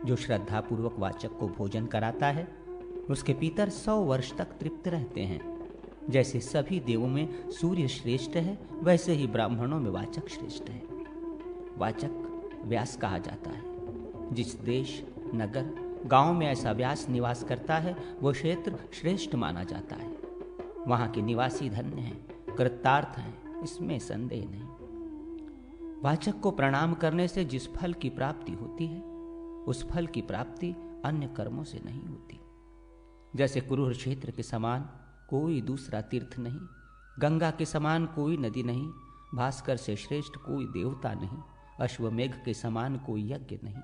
जो श्रद्धा पूर्वक वाचक को भोजन कराता है उसके पितर 100 वर्ष तक तृप्त रहते हैं। जैसे सभी देवों में सूर्य श्रेष्ठ है, वैसे ही ब्राह्मणों में वाचक श्रेष्ठ है। वाचक व्यास कहा जाता है। जिस देश, नगर, गांव में ऐसा व्यास निवास करता है वो क्षेत्र श्रेष्ठ माना जाता है। वहां के निवासी धन्य हैं, कृतार्थ हैं, इसमें संदेह नहीं। वाचक को प्रणाम करने से जिस फल की प्राप्ति होती है उस फल की प्राप्ति अन्य कर्मों से नहीं होती। जैसे कुरुर क्षेत्र के समान कोई दूसरा तीर्थ नहीं, गंगा के समान कोई नदी नहीं, भास्कर से श्रेष्ठ कोई देवता नहीं, अश्वमेघ के समान कोई यज्ञ नहीं,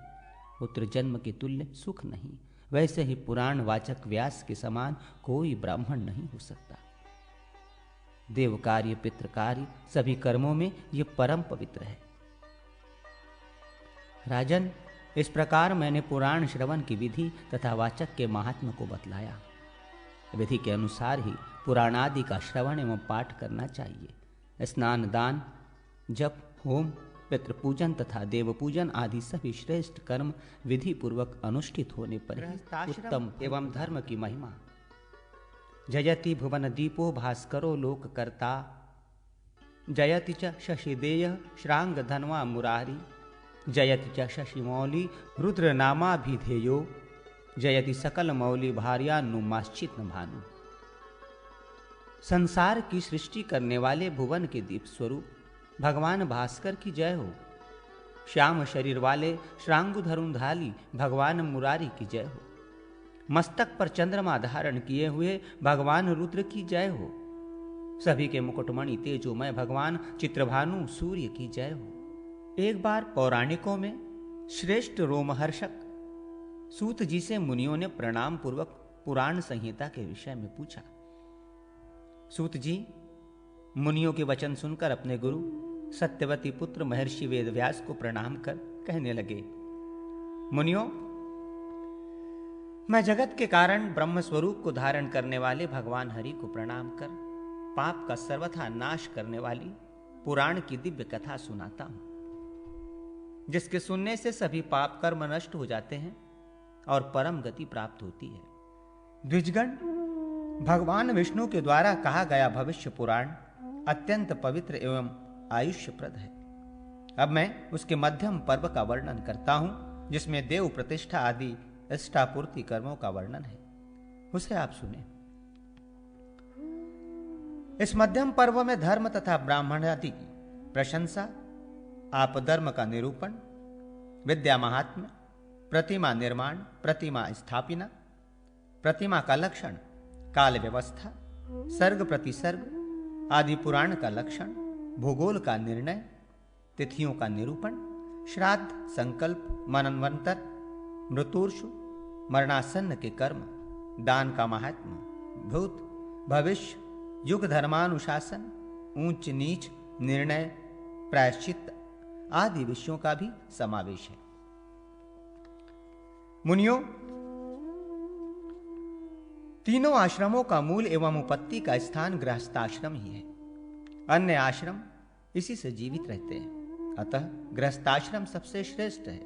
पुत्र जन्म के तुल्य सुख नहीं, वैसे ही पुराण वाचक व्यास के समान कोई ब्राह्मण नहीं हो सकता। देव कार्य, पितृ कार्य, सभी कर्मों में ये परम पवित्र है। राजन, इस प्रकार मैंने पुराण श्रवण की विधि तथा वाचक के महात्म्य को बतलाया। विधि के अनुसार ही पुराणादि का श्रवण एवं पाठ करना चाहिए। स्नान, दान, जप, होम, पितृपूजन तथा देव पूजन आदि सभी श्रेष्ठ कर्म विधि पूर्वक अनुष्ठित होने पर ही उत्तम एवं धर्म की महिमा। जयति भुवन दीपो भास्करो लोककर्ता, जयति च शशिदेय श्रांग धनवा मुरारी, जयति च शशिमौली रुद्रनामाभिधेयो, जयति सकल मौली भार्यानुमाश्चित भानु। संसार की सृष्टि करने वाले भुवन के दीप स्वरूप भगवान भास्कर की जय हो। श्याम शरीर वाले श्रांगुधरुंधाली भगवान मुरारी की जय हो। मस्तक पर चंद्रमा धारण किए हुए भगवान रुद्र की जय हो। सभी के मुकुटमणि तेजोमय भगवान चित्रभानु सूर्य की जय हो। एक बार पौराणिकों में श्रेष्ठ रोमहर्षक सूत जी से मुनियों ने प्रणाम पूर्वक पुराण संहिता के विषय में पूछा। सूत जी मुनियों के वचन सुनकर अपने गुरु सत्यवती पुत्र महर्षि वेदव्यास को प्रणाम कर कहने लगे, मुनियों, मैं जगत के कारण ब्रह्म स्वरूप को धारण करने वाले भगवान हरि को प्रणाम कर पाप का सर्वथा नाश करने वाली पुराण की दिव्य कथा सुनाता हूं, जिसके सुनने से सभी पाप कर्म नष्ट हो जाते हैं और परम गति प्राप्त होती है। द्विजगण, भगवान विष्णु के द्वारा कहा गया भविष्य पुराण अत्यंत पवित्र एवं आयुष्यप्रद है। अब मैं उसके मध्यम पर्व का वर्णन करता हूं, जिसमें देव प्रतिष्ठा आदि इष्टापूर्ति कर्मों का वर्णन है। उसे आप सुने। इस मध्यम पर्व में धर्म तथा ब्राह्मण आदि की प्रशंसा, आपधर्म का निरूपण, विद्या महात्म्य, प्रतिमा निर्माण, प्रतिमा स्थापना, प्रतिमा का लक्षण, काल व्यवस्था, सर्ग प्रतिसर्ग आदि पुराण का लक्षण, भूगोल का निर्णय, तिथियों का निरूपण, श्राद्ध, संकल्प, मनन्वंतर, मृत्युर्षु, मरणासन्न के कर्म, दान का महात्म्य, भूत, भविष्य, युग धर्मानुशासन, ऊंच नीच, निर्णय, प्रायश्चित आदि विषयों का भी समावेश है। मुनियों, तीनों आश्रमों का मूल एवं उपत्ति का स्थान गृहस्थाश्रम ही है। अन्य आश्रम इसी से जीवित रहते हैं, अतः गृहस्थाश्रम सबसे श्रेष्ठ है।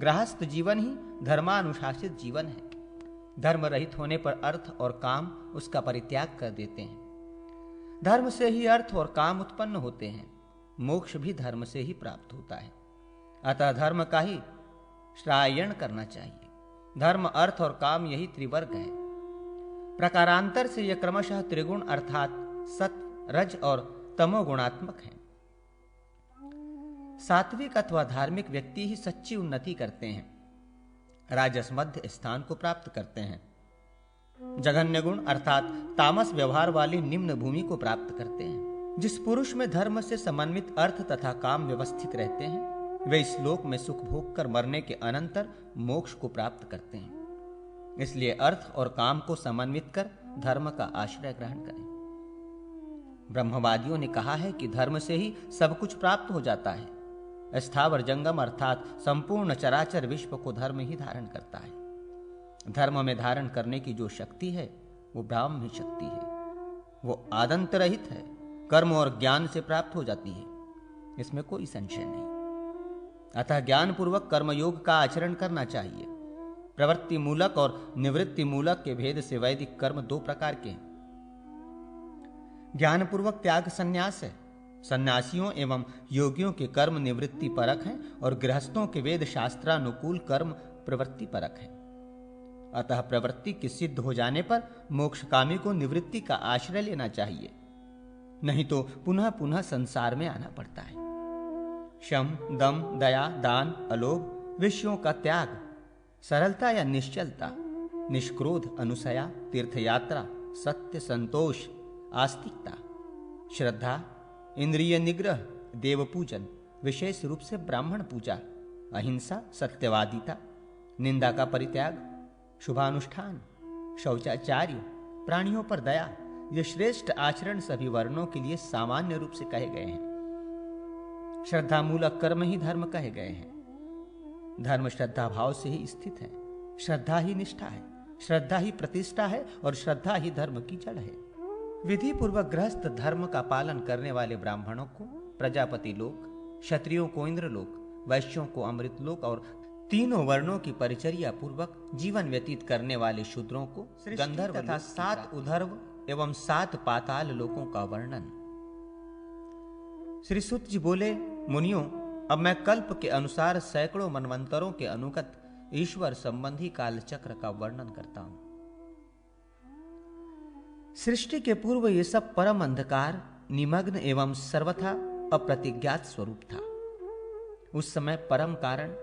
गृहस्थ जीवन ही धर्मानुशासित जीवन है। धर्म रहित होने पर अर्थ और काम उसका परित्याग कर देते हैं। धर्म से ही अर्थ और काम उत्पन्न होते हैं। मोक्ष भी धर्म से ही प्राप्त होता है। अतः धर्म का ही श्रायण करना चाहिए। धर्म, अर्थ और काम यही त्रिवर्ग है। प्रकारांतर से यह क्रमशः त्रिगुण अर्थात सत्व, रज और तमोगुणात्मक है। सात्विक अथवा धार्मिक व्यक्ति ही सच्ची उन्नति करते हैं, राजस मध्य स्थान को प्राप्त करते हैं, जघन्य गुण अर्थात तामस व्यवहार वाली निम्न भूमि को प्राप्त करते हैं। जिस पुरुष में धर्म से समन्वित अर्थ तथा काम व्यवस्थित रहते हैं, वे इस लोक में सुख भोग कर मरने के अनंतर मोक्ष को प्राप्त करते हैं। इसलिए अर्थ और काम को समन्वित कर धर्म का आश्रय ग्रहण करें। ब्रह्मवादियों ने कहा है कि धर्म से ही सब कुछ प्राप्त हो जाता है। स्थावर जंगम अर्थात संपूर्ण चराचर विश्व को धर्म ही धारण करता है। धर्म में धारण करने की जो शक्ति है वो ब्राह्मी शक्ति है। वो आदंत रहित है, कर्म और ज्ञान से प्राप्त हो जाती है, इसमें कोई संशय नहीं। अतः ज्ञान पूर्वक कर्मयोग का आचरण करना चाहिए। प्रवृत्ति मूलक और निवृत्ति मूलक के भेद से वैदिक कर्म दो प्रकार के हैं। ज्ञान पूर्वक त्याग संन्यास है। सन्यासियों एवं योगियों के कर्म निवृत्ति परक हैं और गृहस्थों के वेद शास्त्रानुकूल कर्म प्रवृत्ति परक है। अतः प्रवृत्ति की सिद्ध हो जाने पर मोक्षकामी को निवृत्ति का आश्रय लेना चाहिए, नहीं तो पुनः पुनः संसार में आना पड़ता है। शम, दम, दया, दान, अलोभ, विषयों का त्याग, सरलता या निश्चलता, निष्क्रोध, अनुसया, तीर्थयात्रा, सत्य, संतोष, आस्तिकता, श्रद्धा, इंद्रिय निग्रह, देव पूजन, विशेष रूप से ब्राह्मण पूजा, अहिंसा, सत्यवादिता, निंदा का परित्याग, शुभानुष्ठान, शौचाचार्य, प्राणियों पर दया, ये श्रेष्ठ आचरण सभी वर्णों के लिए सामान्य रूप से कहे गए हैं। श्रद्धा मूलक कर्म ही धर्म कहे गए हैं। धर्म श्रद्धा भाव से ही स्थित है। श्रद्धा ही निष्ठा है, श्रद्धा ही प्रतिष्ठा है और श्रद्धा ही धर्म की जड़ है। विधि पूर्वक गृहस्थ धर्म का पालन करने वाले ब्राह्मणों को प्रजापति लोक, क्षत्रियों को इंद्रलोक, वैश्यों को अमृत लोक और तीनों वर्णों की परिचर्या पूर्वक जीवन व्यतीत करने वाले शूद्रों को गंधर्व तथा 7 उधर्व एवं 7 पाताल लोकों का वर्णन। श्री सूत जी बोले, मुनियों, अब मैं कल्प के अनुसार सैकड़ों मनवंतरों के अनुगत ईश्वर संबंधी काल चक्र का वर्णन करता हूं। सृष्टि के पूर्व ये सब परम अंधकार, निमग्न एवं सर्वथा अप्रतिज्ञात स्वरूप था। उस समय परम कारण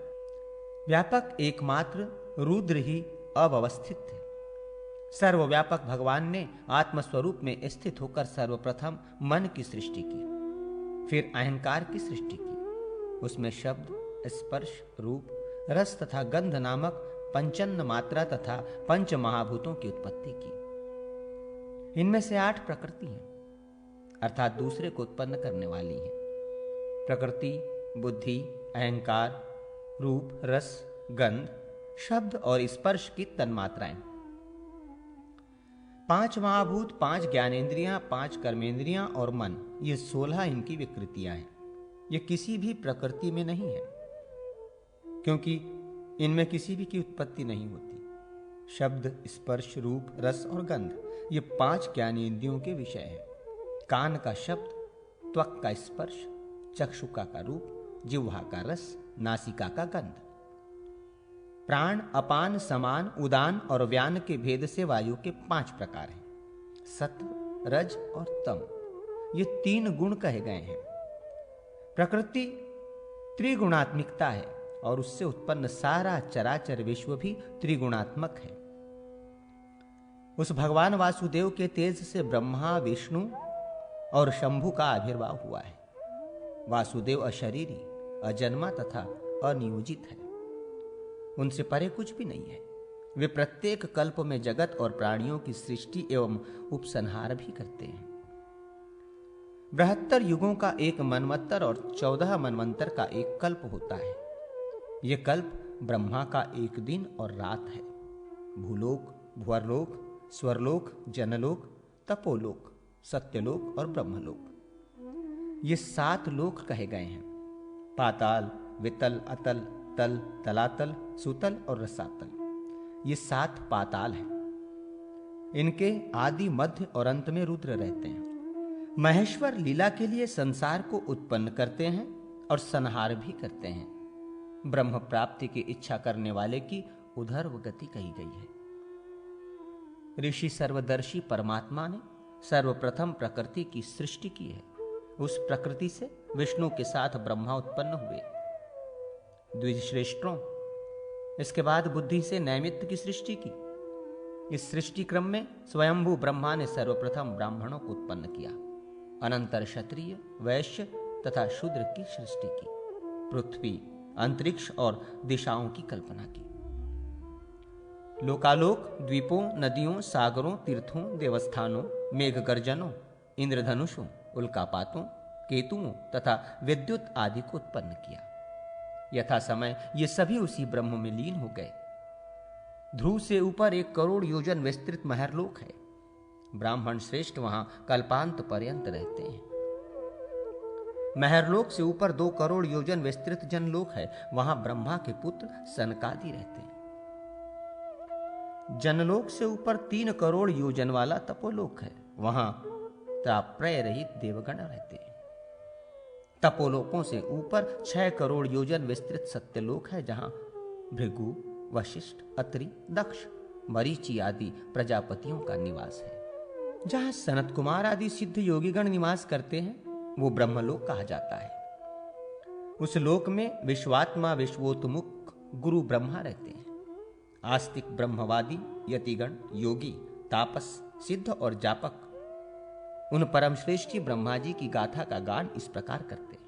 व्यापक एकमात्र रुद्र ही अव्यवस्थित थे। सर्वव्यापक भगवान ने आत्मस्वरूप में स्थित होकर सर्वप्रथम मन की सृष्टि की, फिर अहंकार की सृष्टि की। उसमें शब्द, स्पर्श, रूप, रस तथा गंध नामक पंचन्न मात्रा तथा पंच महाभूतों की उत्पत्ति की। इनमें से 8 प्रकृति हैं, अर्थात दूसरे को उत्पन्न करने वाली हैं। प्रकृति, बुद्धि, अहंकार, रूप, रस, गंध, शब्द और स्पर्श की तन्मात्राएं। 5 महाभूत, 5 ज्ञानेंद्रियां, 5 कर्मेंद्रियां और मन, ये 16 इनकी विकृतियां हैं। ये किसी भी प्रकृति में नहीं है, क्योंकि इनमें किसी भी की उत्पत्ति नहीं होती। शब्द, स्पर्श, रूप, रस और गंध, ये 5 ज्ञानेंद्रियों के विषय हैं। कान का शब्द, त्वक का स्पर्श, चक्षुका का रूप, जिह्वा का रस, नासिका का गंध। प्राण, अपान, समान, उदान और व्यान के भेद से वायु के 5 प्रकार हैं। सत्व, रज और तम, ये 3 गुण कहे गए हैं। प्रकृति त्रिगुणात्मिकता है और उससे उत्पन्न सारा चराचर विश्व भी त्रिगुणात्मक है। उस भगवान वासुदेव के तेज से ब्रह्मा, विष्णु और शंभु का आविर्भाव हुआ है। वासुदेव अशरीरी, अजन्मा तथा अनियोजित है। उनसे परे कुछ भी नहीं है। वे प्रत्येक कल्प में जगत और प्राणियों की सृष्टि एवं उपसंहार भी करते हैं। 72 युगों का एक मनवंतर और 14 मनवंतर का एक कल्प होता है। यह कल्प ब्रह्मा का एक दिन और रात है। भूलोक, भुवरलोक, स्वरलोक, जनलोक, तपोलोक, सत्यलोक और ब्रह्मलोक, ये 7 लोक कहे गए हैं। पाताल, वितल, अतल, तल, तलातल, सुतल और रसातल, ये 7 पाताल हैं। इनके आदि, मध्य और अंत में रुद्र रहते हैं। महेश्वर लीला के लिए संसार को उत्पन्न करते हैं और संहार भी करते हैं। ब्रह्म प्राप्ति की इच्छा करने वाले की उधर्व गति कही गई है। ऋषि सर्वदर्शी परमात्मा ने सर्वप्रथम प्रकृति की सृष्टि की है उस प्रकृति से विष्णु के साथ ब्रह्मा उत्पन्न हुए। द्विज श्रेष्ठों, इसके बाद बुद्धि से नैमित्त की सृष्टि की। इस सृष्टि क्रम में स्वयंभू ब्रह्मा ने सर्वप्रथम ब्राह्मणों को उत्पन्न किया, अनंतर क्षत्रिय, वैश्य तथा शूद्र की सृष्टि की, पृथ्वी, अंतरिक्ष और दिशाओं की कल्पना की। लोकालोक, द्वीपों, नदियों, सागरों, तीर्थों, देवस्थानों, मेघगर्जनों, इंद्रधनुषों, उल्कापातों, केतुओं तथा विद्युत आदि को उत्पन्न किया। यथा समय ये सभी उसी ब्रह्म में लीन हो गए। ध्रुव से ऊपर 1 करोड़ योजन विस्तृत महरलोक है। ब्राह्मण श्रेष्ठ वहां कल्पांत पर्यंत रहते हैं। महरलोक से ऊपर 2 करोड़ योजन विस्तृत जनलोक है। वहां ब्रह्मा के पुत्र सनकादि रहते हैं। जनलोक से ऊपर 3 करोड़ योजन वाला तपोलोक है। वहां त्राप्रय रहित देवगण रहते हैं। तपोलोकों से ऊपर 6 करोड़ योजन विस्तृत सत्यलोक है, जहां भृगु, वशिष्ठ, अत्रि, दक्ष, मरीचि आदि प्रजापतियों का निवास है। जहां सनत कुमार आदि सिद्ध योगीगण निवास करते हैं, वो ब्रह्मलोक कहा जाता है। उस लोक में विश्वात्मा, विश्वोत्मुख गुरु ब्रह्मा रहते हैं। आस्तिक, ब्रह्मवादी, यतिगण, योगी, तापस, सिद्ध और जापक उन परम श्रेष्ठी ब्रह्मा जी की गाथा का गान इस प्रकार करते हैं।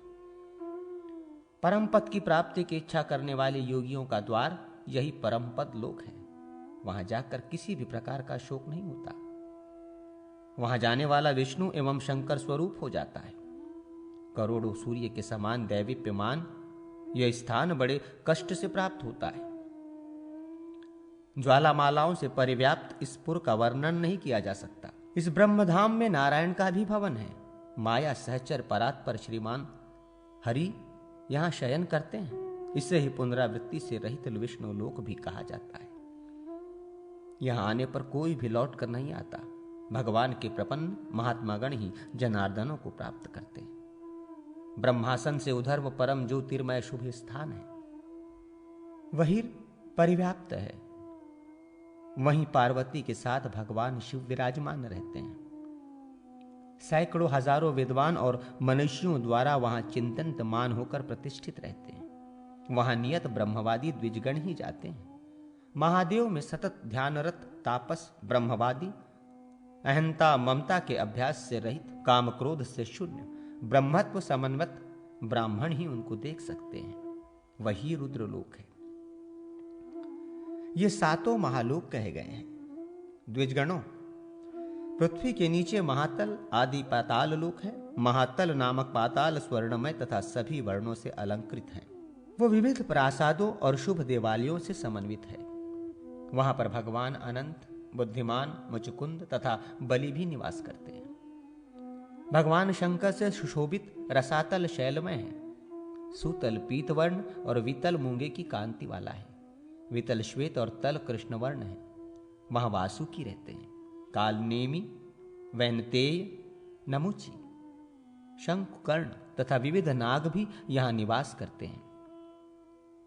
परम पद की प्राप्ति की इच्छा करने वाले योगियों का द्वार यही परम पद लोक है। वहां जाकर किसी भी प्रकार का शोक नहीं होता। वहां जाने वाला विष्णु एवं शंकर स्वरूप हो जाता है। करोड़ों सूर्य के समान दैवीप्यमान यह स्थान बड़े कष्ट से प्राप्त होता है। ज्वालामालाओं से परिव्याप्त इस पुर का वर्णन नहीं किया जा सकता। इस ब्रह्मधाम में नारायण का भी भवन है। माया सहचर परात्पर श्रीमान हरि यहां शयन करते हैं। इसे ही पुनरावृत्ति से रहित विष्णु लोक भी कहा जाता है। यहां आने पर कोई भी लौट कर नहीं आता। भगवान के प्रपन्न महात्मागण ही जनार्दनों को प्राप्त करते हैं। ब्रह्मासन से उधर वो परम ज्योतिर्मय शुभ स्थान है। वही परिव्याप्त है। वहीं पार्वती के साथ भगवान शिव विराजमान रहते हैं। सैकड़ों हजारों विद्वान और मनुष्यों द्वारा वहां चिंतनमान होकर प्रतिष्ठित रहते हैं। वहां नियत ब्रह्मवादी द्विजगण ही जाते हैं। महादेव में सतत ध्यानरत तापस ब्रह्मवादी अहंता ममता के अभ्यास से रहित, काम क्रोध से शून्य, ब्रह्मत्व समन्वित ब्राह्मण ही उनको देख सकते हैं। वही रुद्रलोक है। ये 7 महालोक कहे गए हैं। द्विजगणों, पृथ्वी के नीचे महातल आदि पाताल लोक है। महातल नामक पाताल स्वर्णमय तथा सभी वर्णों से अलंकृत है। वो विविध प्रासादों और शुभ देवालयों से समन्वित है। वहां पर भगवान अनंत, बुद्धिमान, मुचकुंद तथा बलि भी निवास करते हैं। भगवान शंकर से सुशोभित रसातल शैलमय है। सुतल पीतवर्ण और वितल मूंगे की कांति वाला है। वितल श्वेत और तल कृष्ण वर्ण है। वहां वासुकी रहते हैं। कालनेमी, वैनतेय, नमुची, शंकुकर्ण तथा विविध नाग भी यहां निवास करते हैं।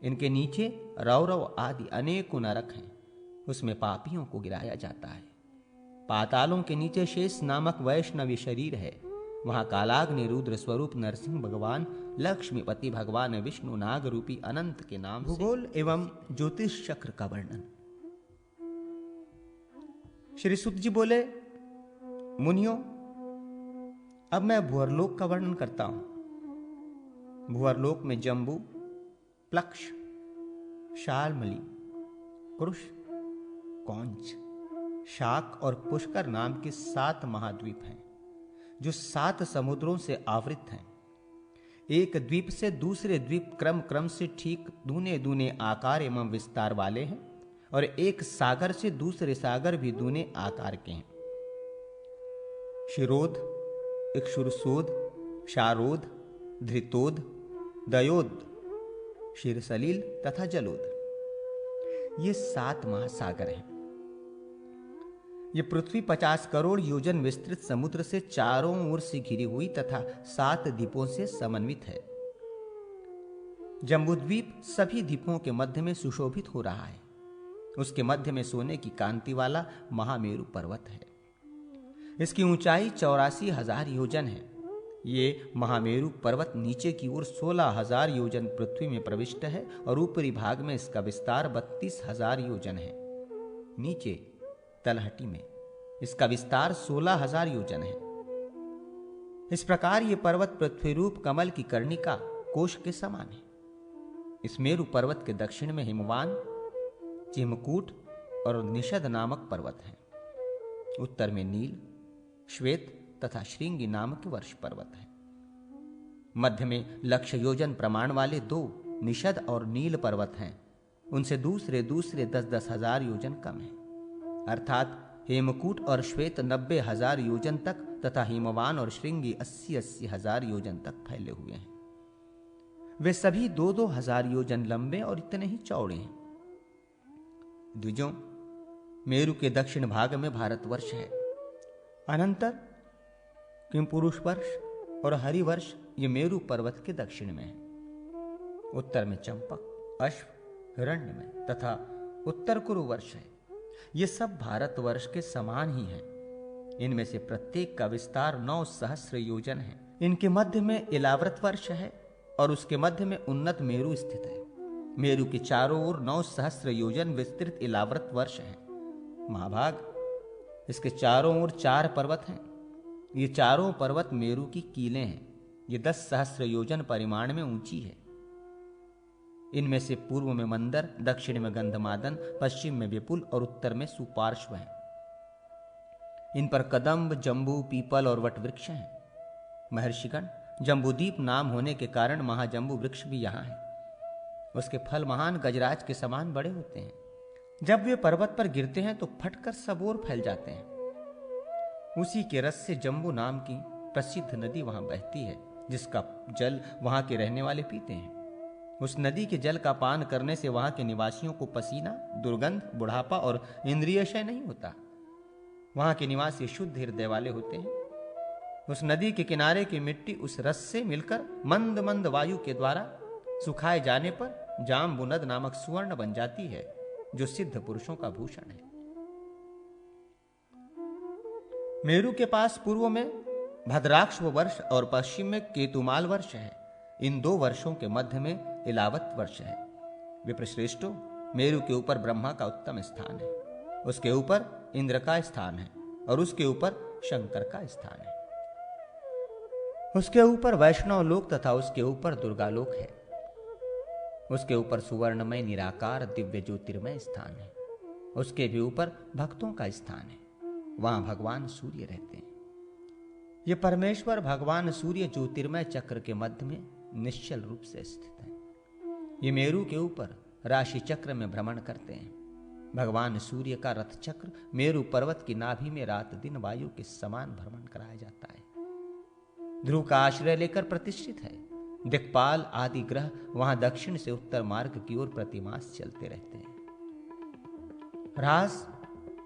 इनके नीचे रौरव आदि अनेकों नरक हैं। उसमें पापियों को गिराया जाता है। पातालों के नीचे शेष नामक वैष्णवी शरीर है। वहां कालाग्नि रुद्र स्वरूप नरसिंह भगवान, लक्ष्मीपति भगवान विष्णु नाग रूपी अनंत के नाम भूगोल एवं ज्योतिष चक्र का वर्णन। श्री सुत जी बोले, मुनियों, अब मैं भुवरलोक का वर्णन करता हूं। भुवरलोक में जम्बू, प्लक्ष, शालमली, कुरुष, कौंच, शाक और पुष्कर नाम के 7 महाद्वीप हैं, जो 7 समुद्रों से आवृत हैं। एक द्वीप से दूसरे द्वीप क्रम क्रम से ठीक दूने दूने आकार एवं विस्तार वाले हैं, और एक सागर से दूसरे सागर भी दूने आकार के हैं। शिरोध, इक्षुरसोध, शारोध, धृतोध, दयोद, क्षीरसलील तथा जलोद, ये 7 महासागर हैं। ये पृथ्वी 50 करोड़ योजन विस्तृत समुद्र से चारों ओर से घिरी हुई तथा 7 द्वीपों से समन्वित है। जम्बूद्वीप सभी द्वीपों के मध्य में सुशोभित हो रहा है। उसके मध्य में सोने की कांति वाला महामेरु पर्वत है। इसकी ऊंचाई 84,000 योजन है। ये महामेरु पर्वत नीचे की ओर 16,000 योजन पृथ्वी में प्रविष्ट है और ऊपरी भाग में इसका विस्तार 32,000 योजन है। नीचे तलहटी में इसका विस्तार 16,000 योजन है। इस प्रकार ये पर्वत पृथ्वी रूप कमल की कर्णिका कोश के समान है। इस मेरु पर्वत के दक्षिण में हिमवान, चिमकूट और निषद नामक पर्वत हैं। उत्तर में नील, श्वेत तथा श्रृंगी नामक वर्ष पर्वत है। मध्य में लक्ष्य योजन प्रमाण वाले 2 निषद और नील पर्वत हैं। उनसे दूसरे 10-10 हजार योजन कम है। अर्थात हेमकूट और श्वेत 90,000 योजन तक तथा हिमवान और श्रृंगी 80-80 हजार योजन तक फैले हुए हैं। वे सभी 2-2 हजार योजन लंबे और इतने ही चौड़े हैं। द्विजों, मेरु के दक्षिण भाग में भारतवर्ष है। अनंतर किमपुरुष वर्ष और हरिवर्ष ये मेरु पर्वत के दक्षिण में है। उत्तर में चंपक, अश्व, हिरण्य में तथा उत्तर कुरु वर्ष है। ये सब भारतवर्ष के समान ही हैं। इनमें से प्रत्येक का विस्तार 9 सहस्र योजन है। इनके मध्य में इलाव्रत वर्ष है और उसके मध्य में उन्नत मेरु स्थित है। मेरु के चारों ओर 9 सहस्र योजन विस्तृत इलाव्रत वर्ष है। महाभाग, इसके चारों ओर 4 पर्वत हैं। ये चारों पर्वत मेरु की कीलें हैं। ये 10 सहस्र योजन परिमाण में ऊंची है। इनमें से पूर्व में मंदर, दक्षिण में गंधमादन, पश्चिम में विपुल और उत्तर में सुपार्श्व है। इन पर कदम्ब, जम्बू, पीपल और वट वृक्ष हैं। महर्षिगण, जम्बूदीप नाम होने के कारण महाजम्बू वृक्ष भी यहाँ है। उसके फल महान गजराज के समान बड़े होते हैं। जब वे पर्वत पर गिरते हैं तो फटकर सब ओर फैल जाते हैं। उसी के रस से जम्बू नाम की प्रसिद्ध नदी वहां बहती है, जिसका जल वहां के रहने वाले पीते हैं। उस नदी के जल का पान करने से वहां के निवासियों को पसीना, दुर्गंध, बुढ़ापा और इंद्रिय क्षय नहीं होता। वहां के निवासी शुद्ध हृदय वाले होते हैं। उस नदी के किनारे की मिट्टी उस रस से मिलकर मंद मंद वायु के द्वारा सुखाए जाने पर जाम्बुनद नामक सुवर्ण बन जाती है, जो सिद्ध पुरुषों का भूषण है। मेरु के पास पूर्व में भद्राक्ष वर्ष और पश्चिम में केतुमाल वर्ष है। इन 2 वर्षों के मध्य में इलावत वर्ष है। विप्रश्रेष्ठों, मेरु के ऊपर ब्रह्मा का उत्तम स्थान है, उसके ऊपर इंद्र का स्थान है और उसके ऊपर शंकर का स्थान है। उसके ऊपर वैष्णव लोक तथा उसके ऊपर दुर्गालोक है। उसके ऊपर सुवर्णमय निराकार दिव्य ज्योतिर्मय स्थान है। उसके भी ऊपर भक्तों का स्थान है। वहां भगवान सूर्य रहते हैं। ये परमेश्वर भगवान सूर्य ज्योतिर्मय चक्र के मध्य में निश्चल रूप से स्थित है। ये मेरु के ऊपर राशि चक्र में भ्रमण करते हैं। भगवान सूर्य का रथ चक्र मेरु पर्वत की नाभि में रात दिन वायु के समान भ्रमण कराया जाता है। ध्रुव का आश्रय लेकर प्रतिष्ठित है। दिक्पाल आदि ग्रह वहां दक्षिण से उत्तर मार्ग की ओर प्रतिमास चलते रहते हैं। ह्रास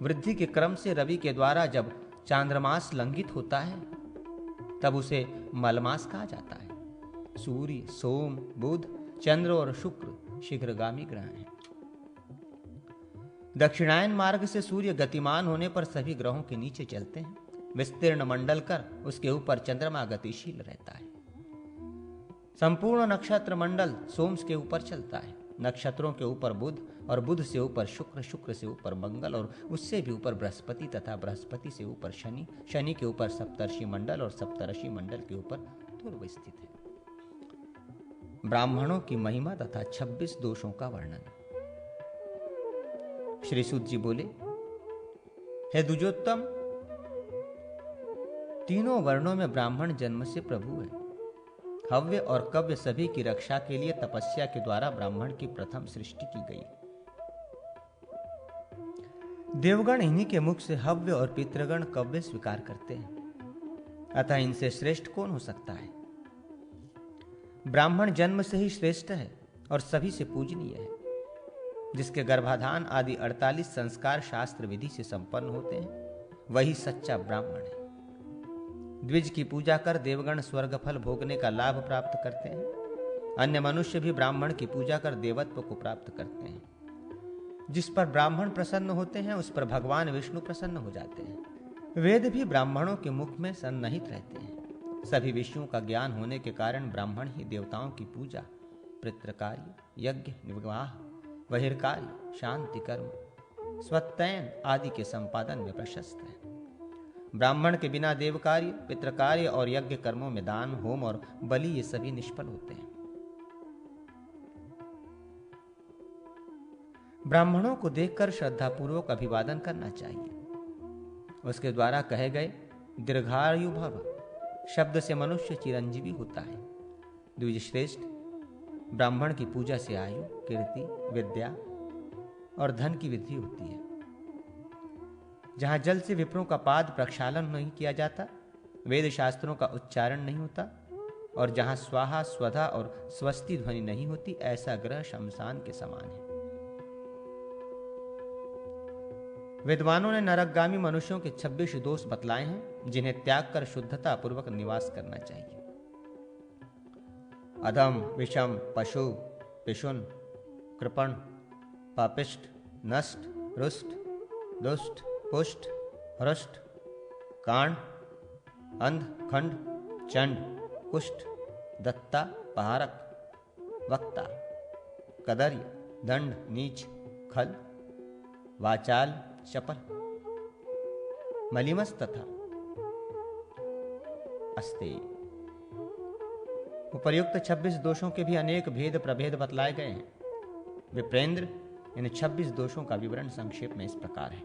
वृद्धि के क्रम से रवि के द्वारा जब चांद्रमास लंघित होता है तब उसे मलमास कहा जाता है। सूर्य, सोम, बुध, चंद्र और शुक्र शीघ्रगामी ग्रह हैं। दक्षिणायन मार्ग से सूर्य गतिमान होने पर सभी ग्रहों के नीचे चलते हैं। विस्तीर्ण मंडल कर उसके ऊपर चंद्रमा गतिशील रहता है। संपूर्ण नक्षत्र मंडल सोम के ऊपर चलता है। नक्षत्रों के ऊपर बुध और बुध से ऊपर शुक्र, शुक्र से ऊपर मंगल और उससे भी ऊपर बृहस्पति तथा बृहस्पति से ऊपर शनि, शनि के ऊपर सप्तर्षि मंडल और सप्तर्षि मंडल के ऊपर ध्रुव स्थित है। ब्राह्मणों की महिमा तथा 26 दोषों का वर्णन। श्री सूत जी बोले, हे द्विजोत्तम, तीनों वर्णों में ब्राह्मण जन्म से प्रभु है। हव्य और कव्य सभी की रक्षा के लिए तपस्या के द्वारा ब्राह्मण की प्रथम सृष्टि की गई। देवगण इन्हीं के मुख से हव्य और पितृगण कव्य स्वीकार करते हैं, अतः इनसे श्रेष्ठ कौन हो सकता है। ब्राह्मण जन्म से ही श्रेष्ठ है और सभी से पूजनीय है। जिसके गर्भाधान आदि 48 संस्कार शास्त्र विधि से संपन्न होते हैं, वही सच्चा ब्राह्मण है। द्विज की पूजा कर देवगण स्वर्ग फल भोगने का लाभ प्राप्त करते हैं। अन्य मनुष्य भी ब्राह्मण की पूजा कर देवत्व को प्राप्त करते हैं। जिस पर ब्राह्मण प्रसन्न होते हैं उस पर भगवान विष्णु प्रसन्न हो जाते हैं। वेद भी ब्राह्मणों के मुख में सन्निहित रहते हैं। सभी विषयों का ज्ञान होने के कारण ब्राह्मण ही देवताओं की पूजा, पितृकार्य, यज्ञ, विवाह, बहिर्कार्य, शांति कर्म, स्वत्ययन आदि के संपादन में प्रशस्त है। ब्राह्मण के बिना देव कार्य, पितृकार्य और यज्ञ कर्मों में दान, होम और बलि ये सभी निष्फल होते हैं। ब्राह्मणों को देखकर श्रद्धापूर्वक अभिवादन करना चाहिए। उसके द्वारा कहे गए दीर्घायु भव शब्द से मनुष्य चिरंजीवी होता है। द्विजश्रेष्ठ, ब्राह्मण की पूजा से आयु, कीर्ति, विद्या और धन की वृद्धि होती है। जहां जल से विप्रों का पाद प्रक्षालन नहीं किया जाता, वेद शास्त्रों का उच्चारण नहीं होता और जहां स्वाहा, स्वधा और स्वस्ति ध्वनि नहीं होती, ऐसा ग्रह शमशान के समान है। विद्वानों ने नरकगामी मनुष्यों के 26 दोष बतलाए हैं, जिन्हें त्याग कर शुद्धता पूर्वक निवास करना चाहिए। अधम, विषम, पशु, पिशुन, कृपण, पापिष्ट, नष्ट, रुष्ट, दुष्ट, पुष्ट, हृष्ट, कांड, अंध, खंड, चंड, कुष्ठ, दत्ता, पहारक, वक्ता, कदर्य, दंड, नीच, खल, वाचाल, चपल, मलिमस तथा अस्तेय। उपर्युक्त 26 दोषों के भी अनेक भेद प्रभेद बतलाए गए हैं। विप्रेंद्र, इन 26 दोषों का विवरण संक्षेप में इस प्रकार है।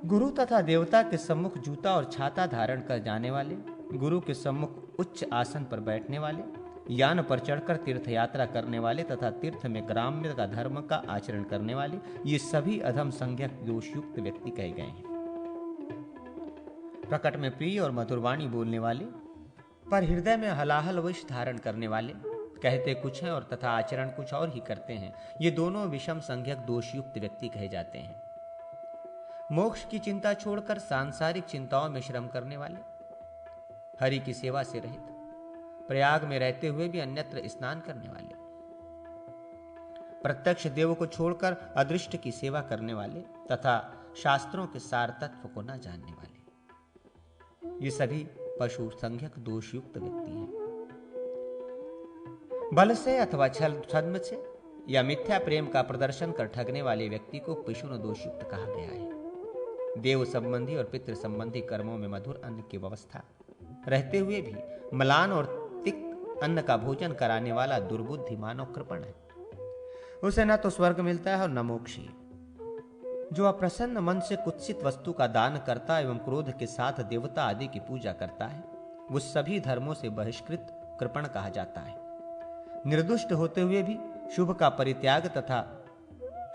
गुरु तथा देवता के सम्मुख जूता और छाता धारण कर जाने वाले, गुरु के सम्मुख उच्च आसन पर बैठने वाले, यान पर चढ़कर तीर्थ यात्रा करने वाले तथा तीर्थ में ग्राम्य का धर्म का आचरण करने वाले, ये सभी अधम संज्ञक दोषयुक्त व्यक्ति कहे गए हैं। प्रकट में प्रिय और मधुर वाणी बोलने वाले, पर हृदय में हलाहल विष धारण करने वाले, कहते कुछ हैं और तथा आचरण कुछ और ही करते हैं, ये दोनों विषम संज्ञक दोषयुक्त व्यक्ति कहे जाते हैं। मोक्ष की चिंता छोड़कर सांसारिक चिंताओं में श्रम करने वाले, हरि की सेवा से रहित, प्रयाग में रहते हुए भी अन्यत्र स्नान करने वाले, प्रत्यक्ष देव को छोड़कर अदृष्ट की सेवा करने वाले तथा शास्त्रों के सार तत्व को न जानने वाले, ये सभी पशु संज्ञक दोषयुक्त व्यक्ति हैं। बल से अथवा छद्म से या मिथ्या प्रेम का प्रदर्शन कर ठगने वाले व्यक्ति को पिशुन दोषयुक्त कहा गया है। देव संबंधी और पितृ संबंधी कर्मों में मधुर अन्न की व्यवस्था रहते हुए भी मलान और तिक्त अन्न का भोजन कराने वाला दुर्बुद्धि मानव कृपण है। उसे न तो स्वर्ग मिलता है और न मोक्ष। जो अप्रसन्न मन से कुत्सित वस्तु का दान करता एवं क्रोध के साथ देवता आदि की पूजा करता है, वो सभी धर्मों से बहिष्कृत कृपण कहा जाता है। निर्दुष्ट होते हुए भी शुभ का परित्याग तथा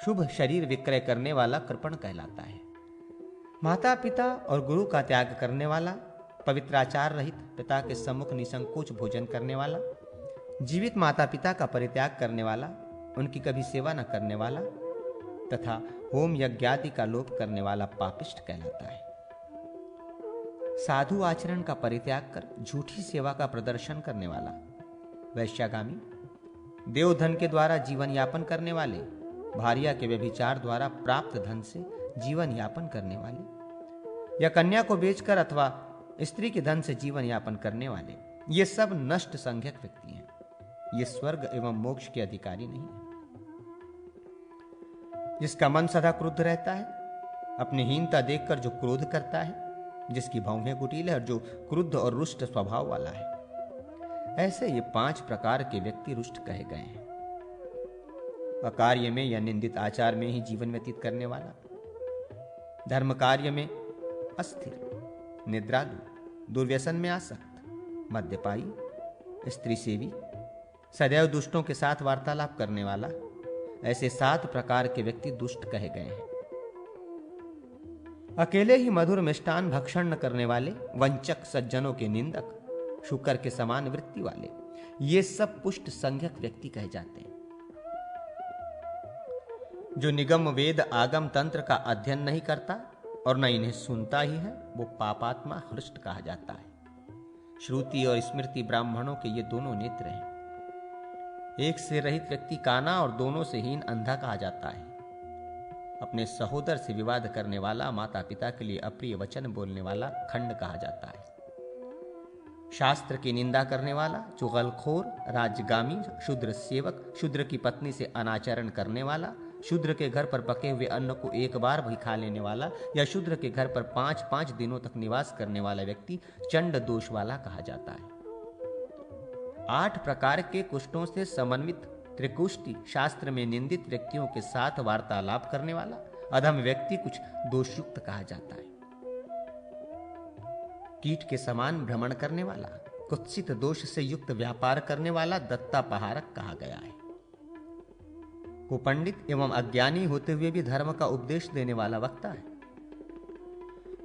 शुभ शरीर विक्रय करने वाला कृपण कहलाता है। माता पिता और गुरु का त्याग करने वाला, पवित्राचार रहित पिता के सम्मुख निसंकोच भोजन करने वाला, जीवित माता पिता का परित्याग करने वाला, उनकी कभी सेवा न करने वाला तथा होम यज्ञादि का लोप करने वाला पापिष्ट कहलाता है। साधु आचरण का परित्याग कर झूठी सेवा का प्रदर्शन करने वाला, वैश्यागामी, देवधन के द्वारा जीवन यापन करने वाले, भार्या के व्यभिचार द्वारा प्राप्त धन से जीवन यापन करने वाले, या कन्या को बेचकर अथवा स्त्री के धन से जीवन यापन करने वाले, ये सब नष्ट संज्ञक व्यक्ति हैं। ये स्वर्ग एवं मोक्ष के अधिकारी नहीं है। जिसका मन सदा क्रुद्ध रहता है, अपनी हीनता देखकर जो क्रोध करता है, जिसकी भौहें कुटिल है और जो क्रुद्ध और रुष्ट स्वभाव वाला है, ऐसे ये 5 प्रकार के व्यक्ति रुष्ट कहे गए हैं। अकार्य में या निंदित आचार में ही जीवन व्यतीत करने वाला, धर्म कार्य में अस्थिर, निद्रालु, दुर्व्यसन में आसक्त, मद्यपायी, स्त्री सेवी, सदैव दुष्टों के साथ वार्तालाप करने वाला, ऐसे 7 प्रकार के व्यक्ति दुष्ट कहे गए हैं। अकेले ही मधुर मिष्टान भक्षण न करने वाले, वंचक, सज्जनों के निंदक, शुकर के समान वृत्ति वाले, ये सब पुष्ट संज्ञक व्यक्ति कहे जाते हैं। जो निगम वेद आगम तंत्र का अध्ययन नहीं करता और न इन्हें सुनता ही है, वो पापात्मा हृष्ट कहा जाता है। श्रुति और स्मृति ब्राह्मणों के ये दोनों नेत्र हैं। एक से रहित व्यक्ति काना और दोनों से हीन अंधा कहा जाता है। अपने सहोदर से विवाद करने वाला, माता पिता के लिए अप्रिय वचन बोलने वाला खंड कहा जाता है। शास्त्र की निंदा करने वाला, चुगलखोर, राजगामी, शूद्र सेवक, शूद्र की पत्नी से अनाचरण करने वाला, शूद्र के घर पर पके हुए अन्न को एक बार भी खा लेने वाला या शूद्र के घर पर 5-5 दिनों तक निवास करने वाला व्यक्ति चंड दोष वाला कहा जाता है। 8 प्रकार के कुष्ठों से समन्वित त्रिकुष्टि शास्त्र में निंदित व्यक्तियों के साथ वार्तालाप करने वाला अधम व्यक्ति कुछ दोषयुक्त कहा जाता है। कीट के समान भ्रमण करने वाला, कुत्सित दोष से युक्त व्यापार करने वाला दत्तापहारक कहा गया है। कुपंडित एवं अज्ञानी होते हुए भी धर्म का उपदेश देने वाला वक्ता है।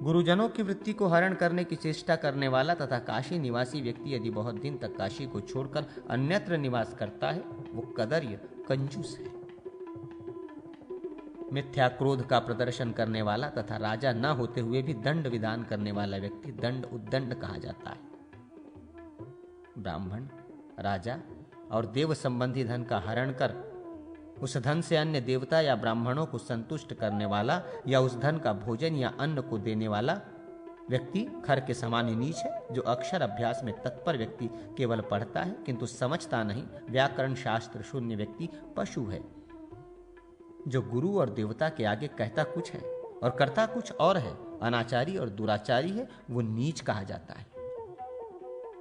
गुरुजनों की वृत्ति को हरण करने की चेष्टा करने वाला तथा काशी निवासी व्यक्ति यदि बहुत दिन तक काशी को छोड़कर अन्यत्र निवास करता है वो कदर्य कंजूस है। मिथ्या क्रोध का प्रदर्शन करने वाला तथा राजा न होते हुए भी दंड विधान करने वाला व्यक्ति दंड उद्दंड कहा जाता है। ब्राह्मण, राजा और देव संबंधी धन का हरण कर उस धन से अन्य देवता या ब्राह्मणों को संतुष्ट करने वाला या उस धन का भोजन या अन्न को देने वाला व्यक्ति खर के समान ही नीच है। जो अक्षर अभ्यास में तत्पर व्यक्ति केवल पढ़ता है किंतु समझता नहीं, व्याकरण शास्त्र शून्य व्यक्ति पशु है। जो गुरु और देवता के आगे कहता कुछ है और करता कुछ और है, अनाचारी और दुराचारी है, वो नीच कहा जाता है।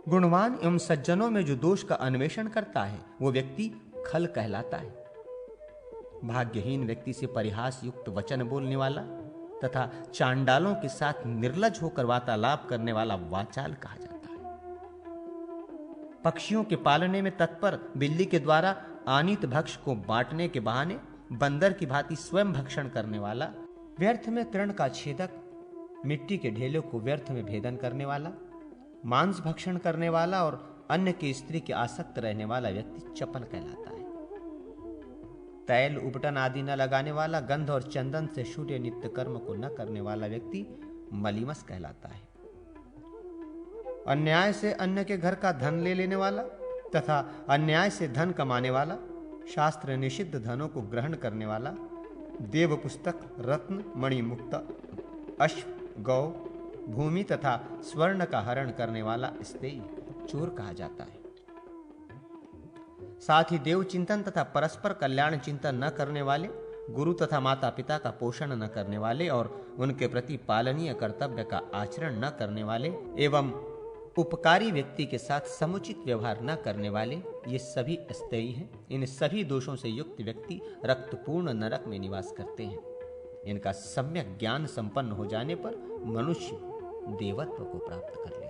गुणवान एवं सज्जनों में जो दोष का अन्वेषण करता है वो व्यक्ति खल कहलाता है। भाग्यहीन व्यक्ति से परिहास युक्त वचन बोलने वाला तथा चांडालों के साथ निर्लज होकर वार्तालाप करने वाला वाचाल कहा जाता है। पक्षियों के पालने में तत्पर बिल्ली के द्वारा आनित भक्ष को बांटने के बहाने बंदर की भांति स्वयं भक्षण करने वाला, व्यर्थ में तृण का छेदक, मिट्टी के ढेलों को व्यर्थ में भेदन करने वाला, मांस भक्षण करने वाला और अन्य की स्त्री के आसक्त रहने वाला व्यक्ति चपल कहलाता है। तैल उबटन आदि न लगाने वाला, गंध और चंदन से सूर्य नित्य कर्म को न करने वाला व्यक्ति मलीमस कहलाता है। अन्याय से अन्य के घर का धन ले लेने वाला तथा अन्याय से धन कमाने वाला, शास्त्र निषिद्ध धनों को ग्रहण करने वाला, देव पुस्तक, रत्न, मणि, मुक्ता, अश्व, गौ, भूमि तथा स्वर्ण का हरण करने वाला स्तेय चोर कहा जाता है। साथ ही देव चिंतन तथा परस्पर कल्याण चिंतन न करने वाले, गुरु तथा माता पिता का पोषण न करने वाले और उनके प्रति पालनीय कर्तव्य का आचरण न करने वाले एवं उपकारी व्यक्ति के साथ समुचित व्यवहार न करने वाले, ये सभी अस्थेयी हैं। इन सभी दोषों से युक्त व्यक्ति रक्तपूर्ण नरक में निवास करते हैं। इनका सम्यक ज्ञान संपन्न हो जाने पर मनुष्य देवत्व को प्राप्त कर लेता है।